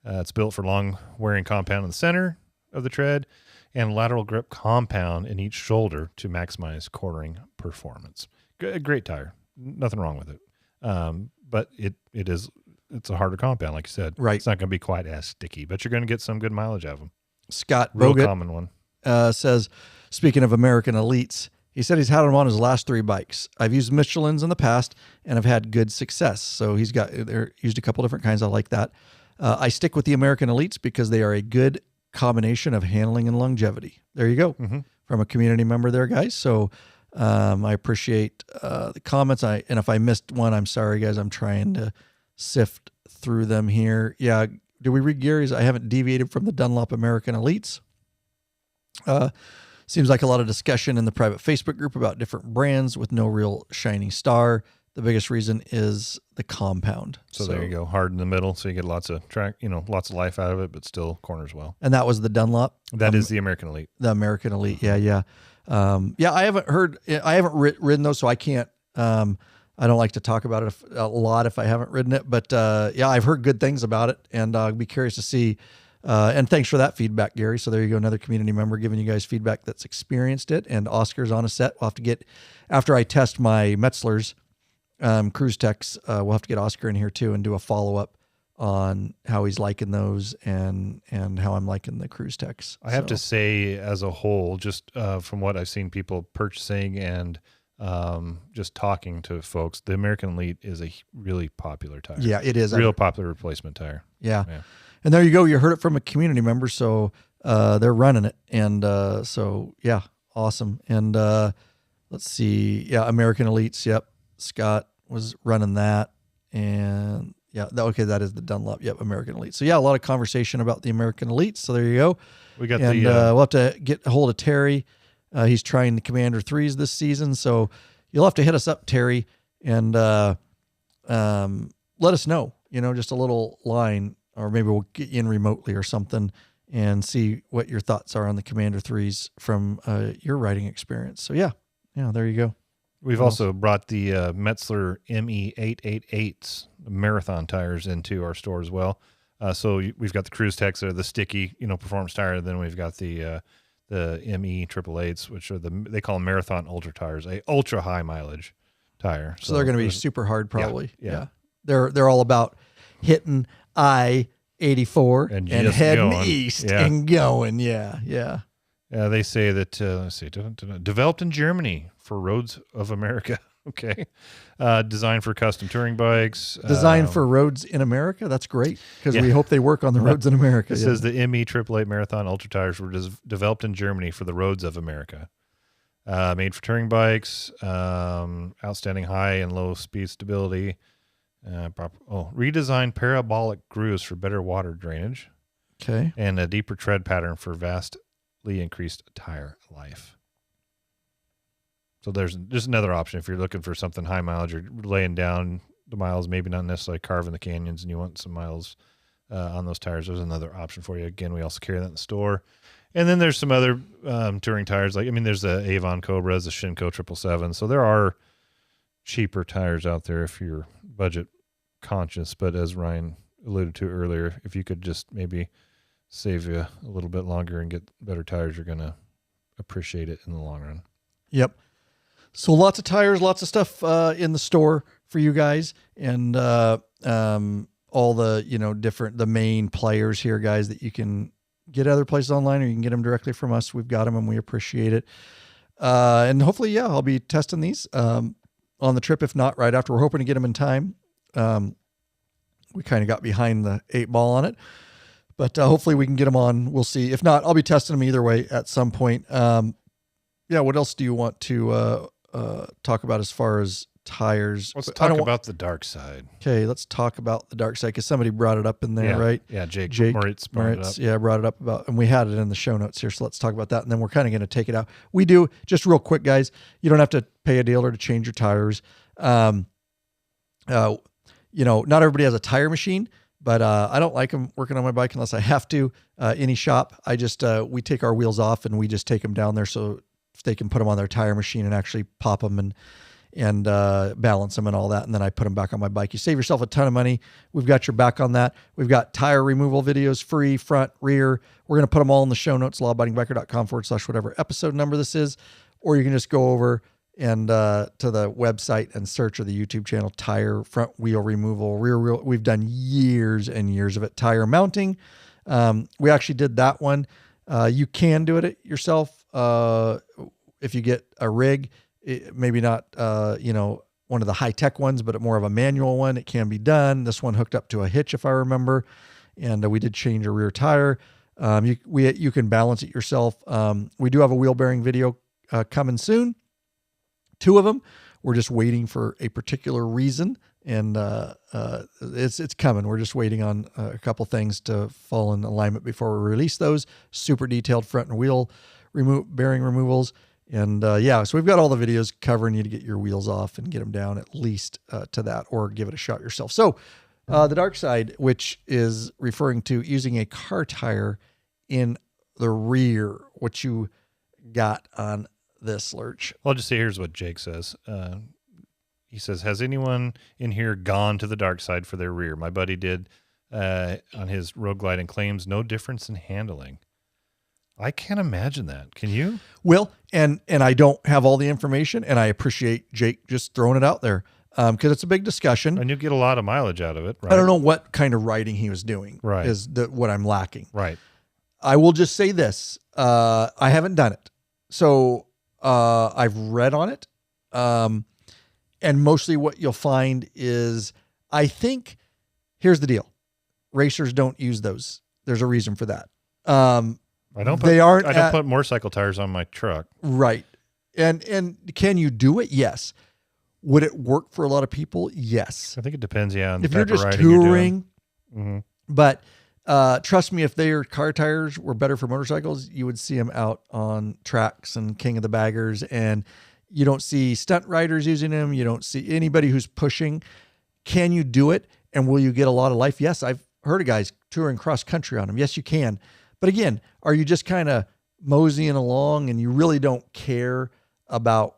It's built for long-wearing compound in the center of the tread and lateral grip compound in each shoulder to maximize cornering performance. Great tire. Nothing wrong with it. But it's a harder compound, like you said. Right. It's not going to be quite as sticky, but you're going to get some good mileage out of them. Scott Real Bogut common one. Says, speaking of American Elites, he said he's had them on his last 3 bikes. I've used Michelins in the past and have had good success. So he's used a couple different kinds. I like that. I stick with the American Elites because they are a good combination of handling and longevity. There you go. Mm-hmm. From a community member there, guys. So I appreciate the comments. And if I missed one, I'm sorry, guys. I'm trying to sift through them here. Yeah. Do we read Gary's? I haven't deviated from the Dunlop American Elites. Seems like a lot of discussion in the private Facebook group about different brands with no real shining star. The biggest reason is the compound. So there you go. Hard in the middle. So you get lots of lots of life out of it, but still corners well. And that was the Dunlop. That is the American Elite. The American Elite. Yeah. I haven't ridden those, so I can't, I don't like to talk about it a lot if I haven't ridden it, but I've heard good things about it, and I'll be curious to see. And thanks for that feedback, Gary. So there you go, another community member giving you guys feedback that's experienced it. And Oscar's on a set. We'll have to get, after I test my Metzlers, Cruise Techs, we'll have to get Oscar in here too and do a follow up on how he's liking those and how I'm liking the Cruise Techs. I have to say, as a whole, just from what I've seen people purchasing and just talking to folks, the American Elite is a really popular tire. Yeah, it is. Real popular replacement tire. Yeah. And there you go. You heard it from a community member. So they're running it. And so, yeah, awesome. And let's see. Yeah, American Elites. Yep. Scott was running that. And yeah, okay, that is the Dunlop. Yep, American Elite. So yeah, a lot of conversation about the American Elites. So there you go. We got we'll have to get a hold of Terry. He's trying the Commander 3s this season, so you'll have to hit us up, Terry, and let us know. Just a little line, or maybe we'll get you in remotely or something, and see what your thoughts are on the Commander 3s from your riding experience. So yeah, there you go. We've also brought the Metzler ME888s marathon tires into our store as well. So we've got the Cruise Techs that are the sticky, performance tire. Then we've got the ME888s, which are they call them marathon ultra tires, a ultra high mileage tire. So they're going to be super hard, probably. Yeah. They're all about hitting I-84 and heading east and going. Yeah. Yeah, they say that, let's see, developed in Germany for roads of America. Okay. Designed for custom touring bikes. Designed for roads in America? That's great, because we hope they work on the roads in America. It says the ME888 Marathon Ultra tires were developed in Germany for the roads of America. Made for touring bikes, outstanding high and low speed stability. Redesigned parabolic grooves for better water drainage. Okay. And a deeper tread pattern for vastly increased tire life. So there's just another option if you're looking for something high mileage or laying down the miles, maybe not necessarily carving the canyons, and you want some miles on those tires. There's another option for you. Again, we also carry that in the store. And then there's some other touring tires. There's the Avon Cobras, the Shinko 777. So there are cheaper tires out there if you're budget conscious. But as Ryan alluded to earlier, if you could just maybe save you a little bit longer and get better tires, you're going to appreciate it in the long run. Yep. So lots of tires, lots of stuff in the store for you guys, and all the the main players here, guys, that you can get other places online, or you can get them directly from us. We've got them and we appreciate it. And hopefully, I'll be testing these on the trip. If not, right after. We're hoping to get them in time. We kind of got behind the 8 ball on it, but hopefully we can get them on. We'll see. If not, I'll be testing them either way at some point. What else do you want to talk about as far as tires? Let's talk about the dark side. Okay, let's talk about the dark side, because somebody brought it up in there, right? Yeah, Jake Moritz brought it up. Yeah, brought it up about, and we had it in the show notes here, so let's talk about that, and then we're kind of going to take it out. We do, just real quick, guys, you don't have to pay a dealer to change your tires. Not everybody has a tire machine, but I don't like them working on my bike unless I have to. Any shop, I just we take our wheels off and we just take them down there so they can put them on their tire machine and actually pop them and balance them and all that. And then I put them back on my bike. You save yourself a ton of money. We've got your back on that. We've got tire removal videos, free, front, rear. We're going to put them all in the show notes, lawabidingbiker.com/whatever episode number this is. Or you can just go over and to the website and search, or the YouTube channel, tire front wheel removal, rear wheel. We've done years and years of it. Tire mounting. We actually did that one. You can do it yourself. If you get a rig, maybe not, one of the high tech ones, but more of a manual one, it can be done. This one hooked up to a hitch, if I remember. And we did change a rear tire. You can balance it yourself. We do have a wheel bearing video coming soon. 2 of them. We're just waiting for a particular reason, and it's coming. We're just waiting on a couple things to fall in alignment before we release those. Super detailed front and wheel bearing removals, and so we've got all the videos covering you to get your wheels off and get them down at least to that, or give it a shot yourself. So the dark side, which is referring to using a car tire in the rear, what you got on this, Lurch? Well, I'll just say here's what Jake says. He says, has anyone in here gone to the dark side for their rear? My buddy did on his road glide and claims no difference in handling. I can't imagine that. Can you? Well, and I don't have all the information, and I appreciate Jake just throwing it out there. because it's a big discussion. And you get a lot of mileage out of it, right? I don't know what kind of riding he was doing. Right. Is what I'm lacking. Right. I will just say this. I haven't done it. So I've read on it. And mostly what you'll find is, I think, here's the deal. Racers don't use those. There's a reason for that. I don't put motorcycle tires on my truck. Right. And can you do it? Yes. Would it work for a lot of people? Yes. I think it depends, on if you're just touring. But trust me, if their car tires were better for motorcycles, you would see them out on tracks and King of the Baggers. And you don't see stunt riders using them. You don't see anybody who's pushing. Can you do it? And will you get a lot of life? Yes. I've heard of guys touring cross country on them. Yes, you can. But again, are you just kind of moseying along and you really don't care about,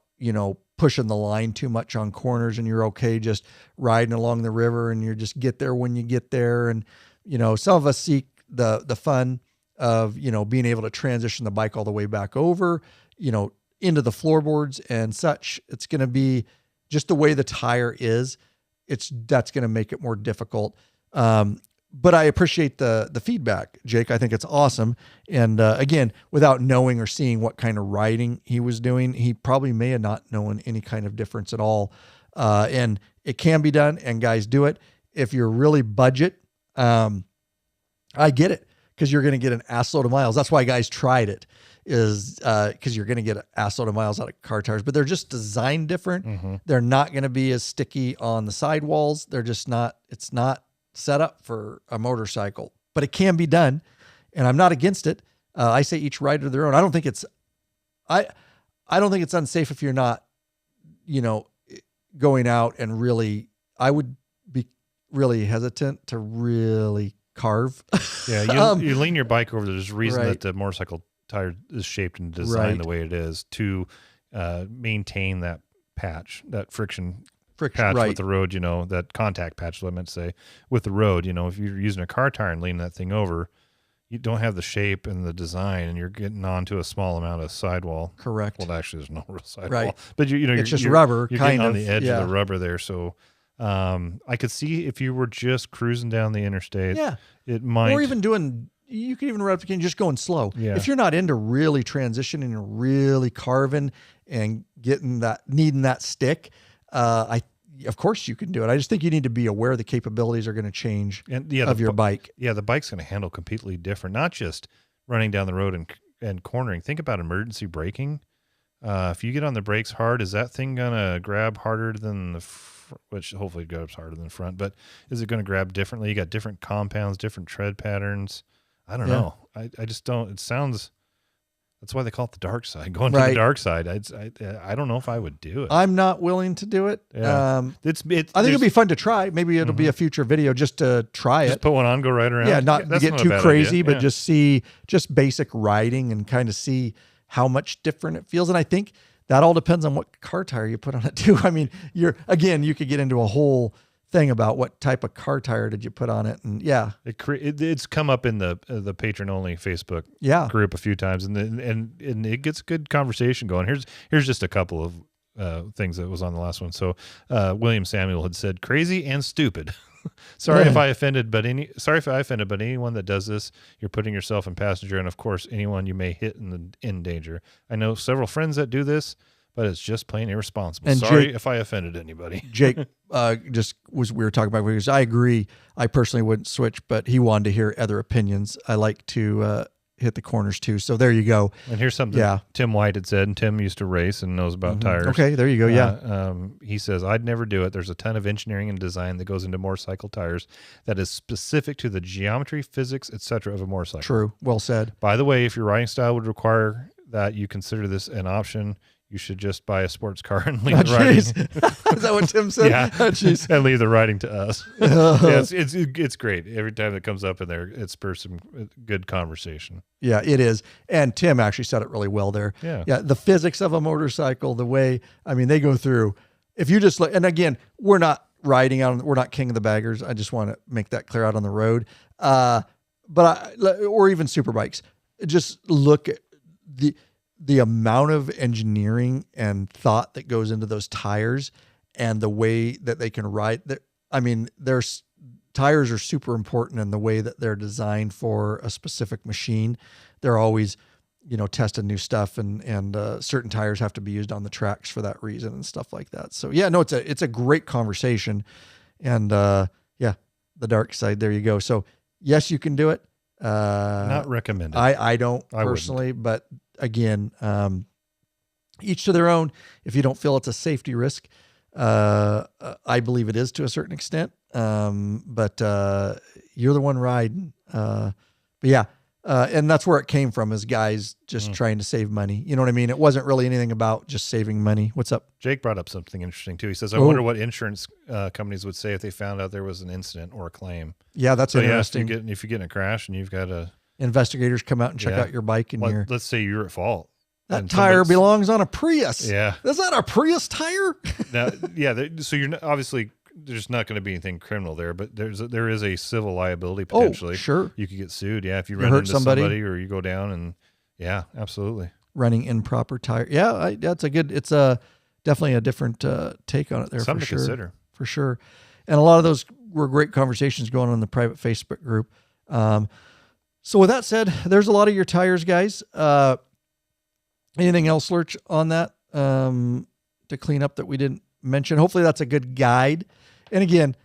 pushing the line too much on corners, and you're okay just riding along the river and you just get there when you get there? And, some of us seek the fun of, being able to transition the bike all the way back over, into the floorboards and such. It's going to be just the way the tire is. That's going to make it more difficult. But I appreciate the feedback, Jake. I think it's awesome. And again, without knowing or seeing what kind of riding he was doing, he probably may have not known any kind of difference at all. And it can be done, and guys do it. If you're really budget, I get it, because you're going to get an assload of miles. That's why guys tried it, is because you're going to get an assload of miles out of car tires, but they're just designed different. Mm-hmm. They're not going to be as sticky on the sidewalls. They're just not, it's not set up for a motorcycle, but it can be done, and I'm not against it. I say each rider their own. I don't think it's unsafe if you're not, going out and really, I would be really hesitant to really carve. Yeah. You lean your bike over. There's a reason that the motorcycle tire is shaped and designed the way it is to maintain that patch, that friction patch with the road, that contact patch, what I meant to say, with the road. If you're using a car tire and leaning that thing over, you don't have the shape and the design, and you're getting onto a small amount of sidewall. Correct. Well, actually, there's no real sidewall, but it's just rubber. You're kind getting of on the edge of the rubber there. So I could see if you were just cruising down the interstate, it might, or even doing. You can even replicate just going slow. Yeah. If you're not into really transitioning and really carving and needing that stick, of course you can do it. I just think you need to be aware the capabilities are going to change of your bike. Yeah, the bike's going to handle completely different, not just running down the road and cornering. Think about emergency braking. If you get on the brakes hard, is that thing going to grab harder than which hopefully it grabs harder than the front, but is it going to grab differently? You got different compounds, different tread patterns. I don't know. I just don't. It sounds. That's why they call it the dark side. Going to the dark side. I don't know if I would do it. I'm not willing to do it. Yeah. I think it'd be fun to try. Maybe it'll be a future video just to try it. Just put one on, go right around. Yeah, not to get too crazy, but just see basic riding and kind of see how much different it feels. And I think that all depends on what car tire you put on it too. I mean, you could get into a whole thing about what type of car tire did you put on it, and it's come up in the patron only Facebook group a few times, and it gets good conversation going. Here's just a couple of things that was on the last one. So William Samuel had said crazy and stupid. Sorry if I offended, but anyone that does this, you're putting yourself in passenger, and of course anyone you may hit in danger. I know several friends that do this, but it's just plain irresponsible. And sorry if I offended anybody. Jake we were talking about because I agree. I personally wouldn't switch, but he wanted to hear other opinions. I like to hit the corners too. So there you go. And here's something Tim White had said, and Tim used to race and knows about tires. Okay, there you go. Yeah. He says, I'd never do it. There's a ton of engineering and design that goes into motorcycle tires that is specific to the geometry, physics, etc. of a motorcycle. True. Well said. By the way, if your riding style would require that you consider this an option, you should just buy a sports car and leave the riding. Is that what Tim said? Yeah. And leave the riding to us. It's great. Every time it comes up in there, it spurs some good conversation. Yeah, it is. And Tim actually said it really well there. Yeah. The physics of a motorcycle, the way, they go through, if you just look, and again, we're not we're not King of the Baggers. I just want to make that clear out on the road. Or even super bikes. Just look at the amount of engineering and thought that goes into those tires, and the way that they can ride. I mean, tires are super important in the way that they're designed for a specific machine. They're always, testing new stuff, and certain tires have to be used on the tracks for that reason and stuff like that. So yeah, no, it's a great conversation, and the dark side. There you go. So yes, you can do it. Not recommended. I don't personally, but again, each to their own. If you don't feel it's a safety risk, I believe it is to a certain extent. But you're the one riding. But yeah. And that's where it came from, is guys just trying to save money. You know what I mean? It wasn't really anything about just saving money. What's up? Jake brought up something interesting too. He says, I wonder what insurance companies would say if they found out there was an incident or a claim. Yeah, that's interesting. Yeah, if you get in a crash and you've got investigators come out and check out your bike, and let's say you're at fault. That tire belongs on a Prius. Yeah. Is that a Prius tire? Now, so you're not, obviously there's not going to be anything criminal there, but there is a civil liability potentially. Oh, sure. You could get sued. Yeah. If you run into somebody or you go down, and yeah, absolutely. Running improper tire. Yeah. It's definitely a different take on it there. Something for sure. to consider. For sure. And a lot of those were great conversations going on in the private Facebook group. So with that said, there's a lot of your tires, guys. Anything else, Lurch, on that to clean up that we didn't mention? Hopefully that's a good guide. And again,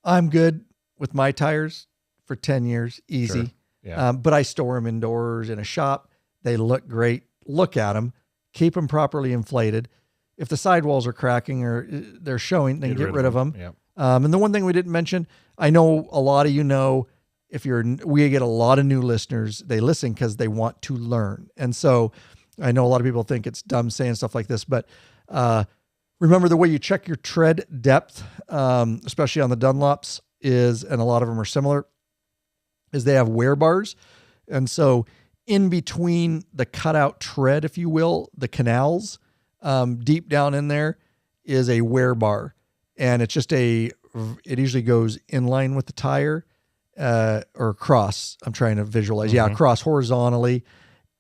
I'm good with my tires for 10 years, easy. Sure. Yeah. But I store them indoors in a shop. They look great. Look at them. Keep them properly inflated. If the sidewalls are cracking or they're showing, then get rid of them. Yep. And the one thing we didn't mention, I know a lot of we get a lot of new listeners. They listen because they want to learn. And so I know a lot of people think it's dumb saying stuff like this, but remember, the way you check your tread depth, especially on the Dunlops, and a lot of them are similar, is they have wear bars. And so in between the cutout tread, if you will, the canals, deep down in there is a wear bar. And it's just it usually goes in line with the tire or cross. I'm trying to visualize. Mm-hmm. Yeah, cross horizontally.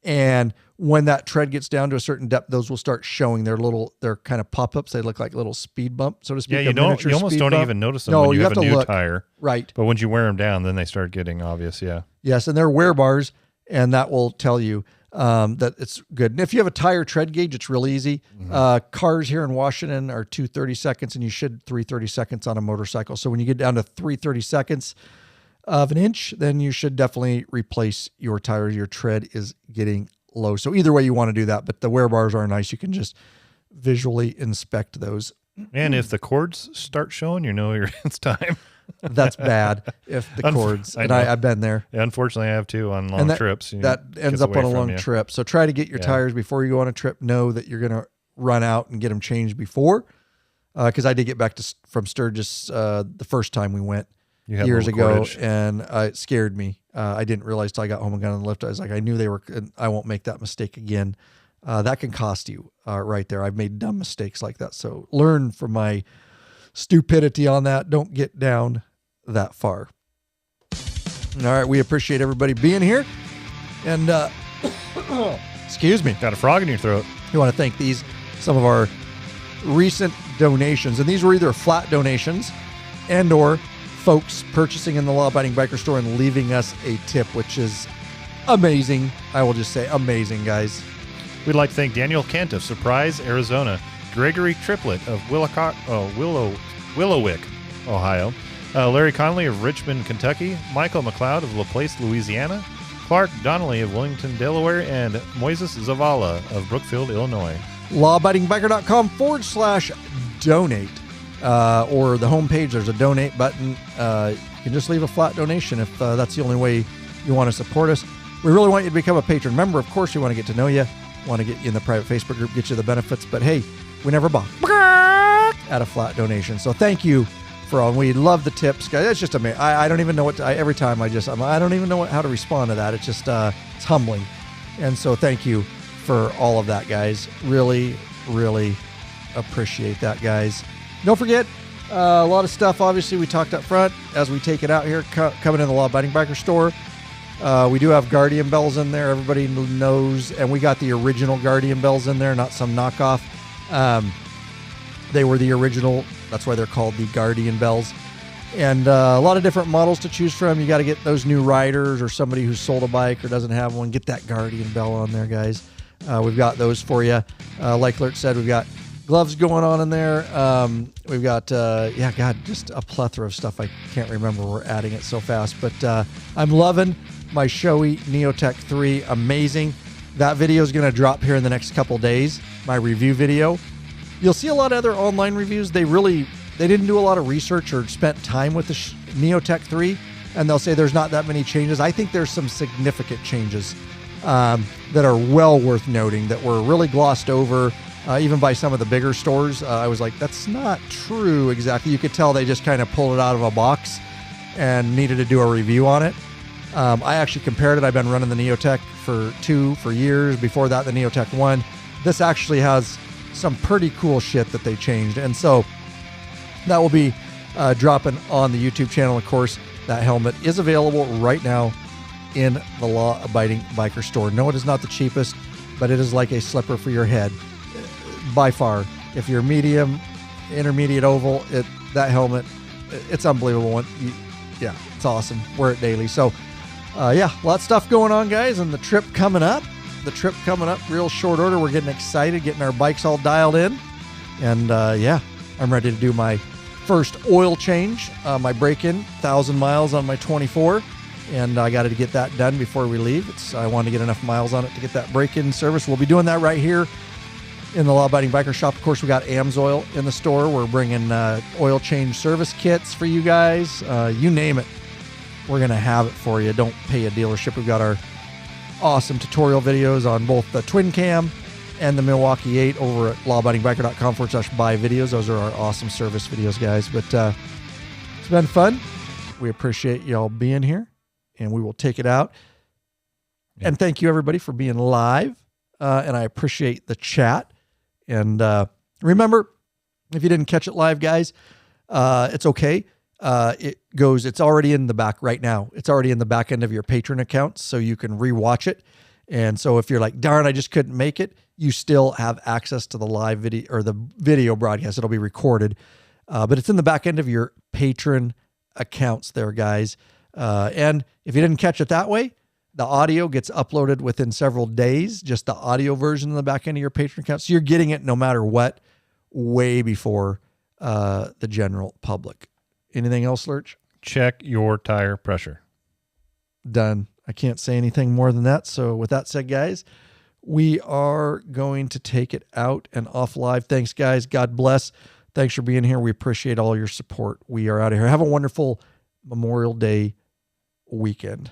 And when that tread gets down to a certain depth, those will start showing their kind of pop-ups. They look like little speed bump, so to speak. Yeah, you almost don't even notice them when you have a new tire. Right. But once you wear them down, then they start getting obvious, yeah. Yes, and they're wear bars, and that will tell you that it's good. And if you have a tire tread gauge, it's real easy. Mm-hmm. Cars here in Washington are 230 seconds, and you should 330 seconds on a motorcycle. So when you get down to 330 seconds of an inch, then you should definitely replace your tires. Your tread is getting low. So either way you want to do that, but the wear bars are nice. You can just visually inspect those. And if the cords start showing, it's time. That's bad. If the cords, and I've been there. Yeah, unfortunately I have too on long trips. That ends up on a long trip. So try to get your tires before you go on a trip. Know that you're going to run out and get them changed before. Cause I did get back from Sturgis, the first time we went years ago, and it scared me. I didn't realize till I got home and got on the lift. I was like, I knew I won't make that mistake again. That can cost you right there. I've made dumb mistakes like that. So learn from my stupidity on that. Don't get down that far. All right. We appreciate everybody being here. And, excuse me. Got a frog in your throat. We want to thank some of our recent donations. And these were either flat donations and or folks purchasing in the Law Abiding Biker Store and leaving us a tip, which is amazing. I will just say amazing, guys. We'd like to thank Daniel Kent of Surprise, Arizona, Gregory Triplett of Willowick, Ohio, Larry Connolly of Richmond, Kentucky, Michael McLeod of LaPlace, Louisiana, Clark Donnelly of Wilmington, Delaware, and Moises Zavala of Brookfield, Illinois. lawabidingbiker.com/donate. Or the homepage, there's a donate button. You can just leave a flat donation if that's the only way you want to support us. We really want you to become a patron member. Of course, we want to get to know you, want to get you in the private Facebook group, get you the benefits. But hey, we never balk at a flat donation. So thank you for all. We love the tips, guys. It's just amazing. I don't even know every time I don't even know how to respond to that. It's just it's humbling. And so thank you for all of that, guys. Really, really appreciate that, guys. Don't forget, a lot of stuff, obviously, we talked up front as we take it out here, coming in the Law Abiding Biker Store. We do have Guardian bells in there. Everybody knows. And we got the original Guardian bells in there, not some knockoff. They were the original That's why they're called the Guardian bells. And a lot of different models to choose from. You got to get those new riders or somebody who's sold a bike or doesn't have one. Get that Guardian bell on there, guys. We've got those for you. Like Lurt said, we've got gloves going on in there. We've got, just a plethora of stuff. I can't remember. We're adding it so fast. But I'm loving my Shoei Neotech 3. Amazing. That video is going to drop here in the next couple days. My review video. You'll see a lot of other online reviews. They didn't do a lot of research or spent time with the Neotech 3, and they'll say there's not that many changes. I think there's some significant changes that are well worth noting that were really glossed over, even by some of the bigger stores. I was like, that's not true exactly. You could tell they just kind of pulled it out of a box and needed to do a review on it. I actually compared it. I've been running the Neotech for years. Before that, the Neotech 1. This actually has some pretty cool shit that they changed. And so that will be dropping on the YouTube channel. Of course, that helmet is available right now in the law-abiding biker store. No, it is not the cheapest, but it is like a slipper for your head by far. If you're medium, intermediate, oval, that helmet, it's unbelievable. It's awesome. Wear it daily. So, a lot of stuff going on, guys, and the trip coming up. Real short order. We're getting excited, getting our bikes all dialed in. And I'm ready to do my first oil change, my break-in, 1,000 miles on my 24. And I got to get that done before we leave. I want to get enough miles on it to get that break-in service. We'll be doing that right here in the Law Abiding Biker Shop. Of course, we got AMSOIL in the store. We're bringing oil change service kits for you guys. You name it, we're going to have it for you. Don't pay a dealership. We've got our awesome tutorial videos on both the Twin Cam and the Milwaukee 8 over at lawabidingbiker.com/buy videos. Those are our awesome service videos, guys. But it's been fun. We appreciate y'all being here, and we will take it out. Yeah. And thank you, everybody, for being live. And I appreciate the chat. And remember, if you didn't catch it live, guys, it's okay. It's already in the back right now. It's already in the back end of your Patreon account, so you can rewatch it. And so if you're like, darn, I just couldn't make it, you still have access to the live video or the video broadcast. It'll be recorded, but it's in the back end of your Patreon accounts there, guys. And if you didn't catch it that way, the audio gets uploaded within several days, just the audio version in the back end of your Patreon account. So you're getting it no matter what, way before the general public. Anything else, Lurch? Check your tire pressure. Done. I can't say anything more than that. So with that said, guys, we are going to take it out and off live. Thanks, guys. God bless. Thanks for being here. We appreciate all your support. We are out of here. Have a wonderful Memorial Day weekend.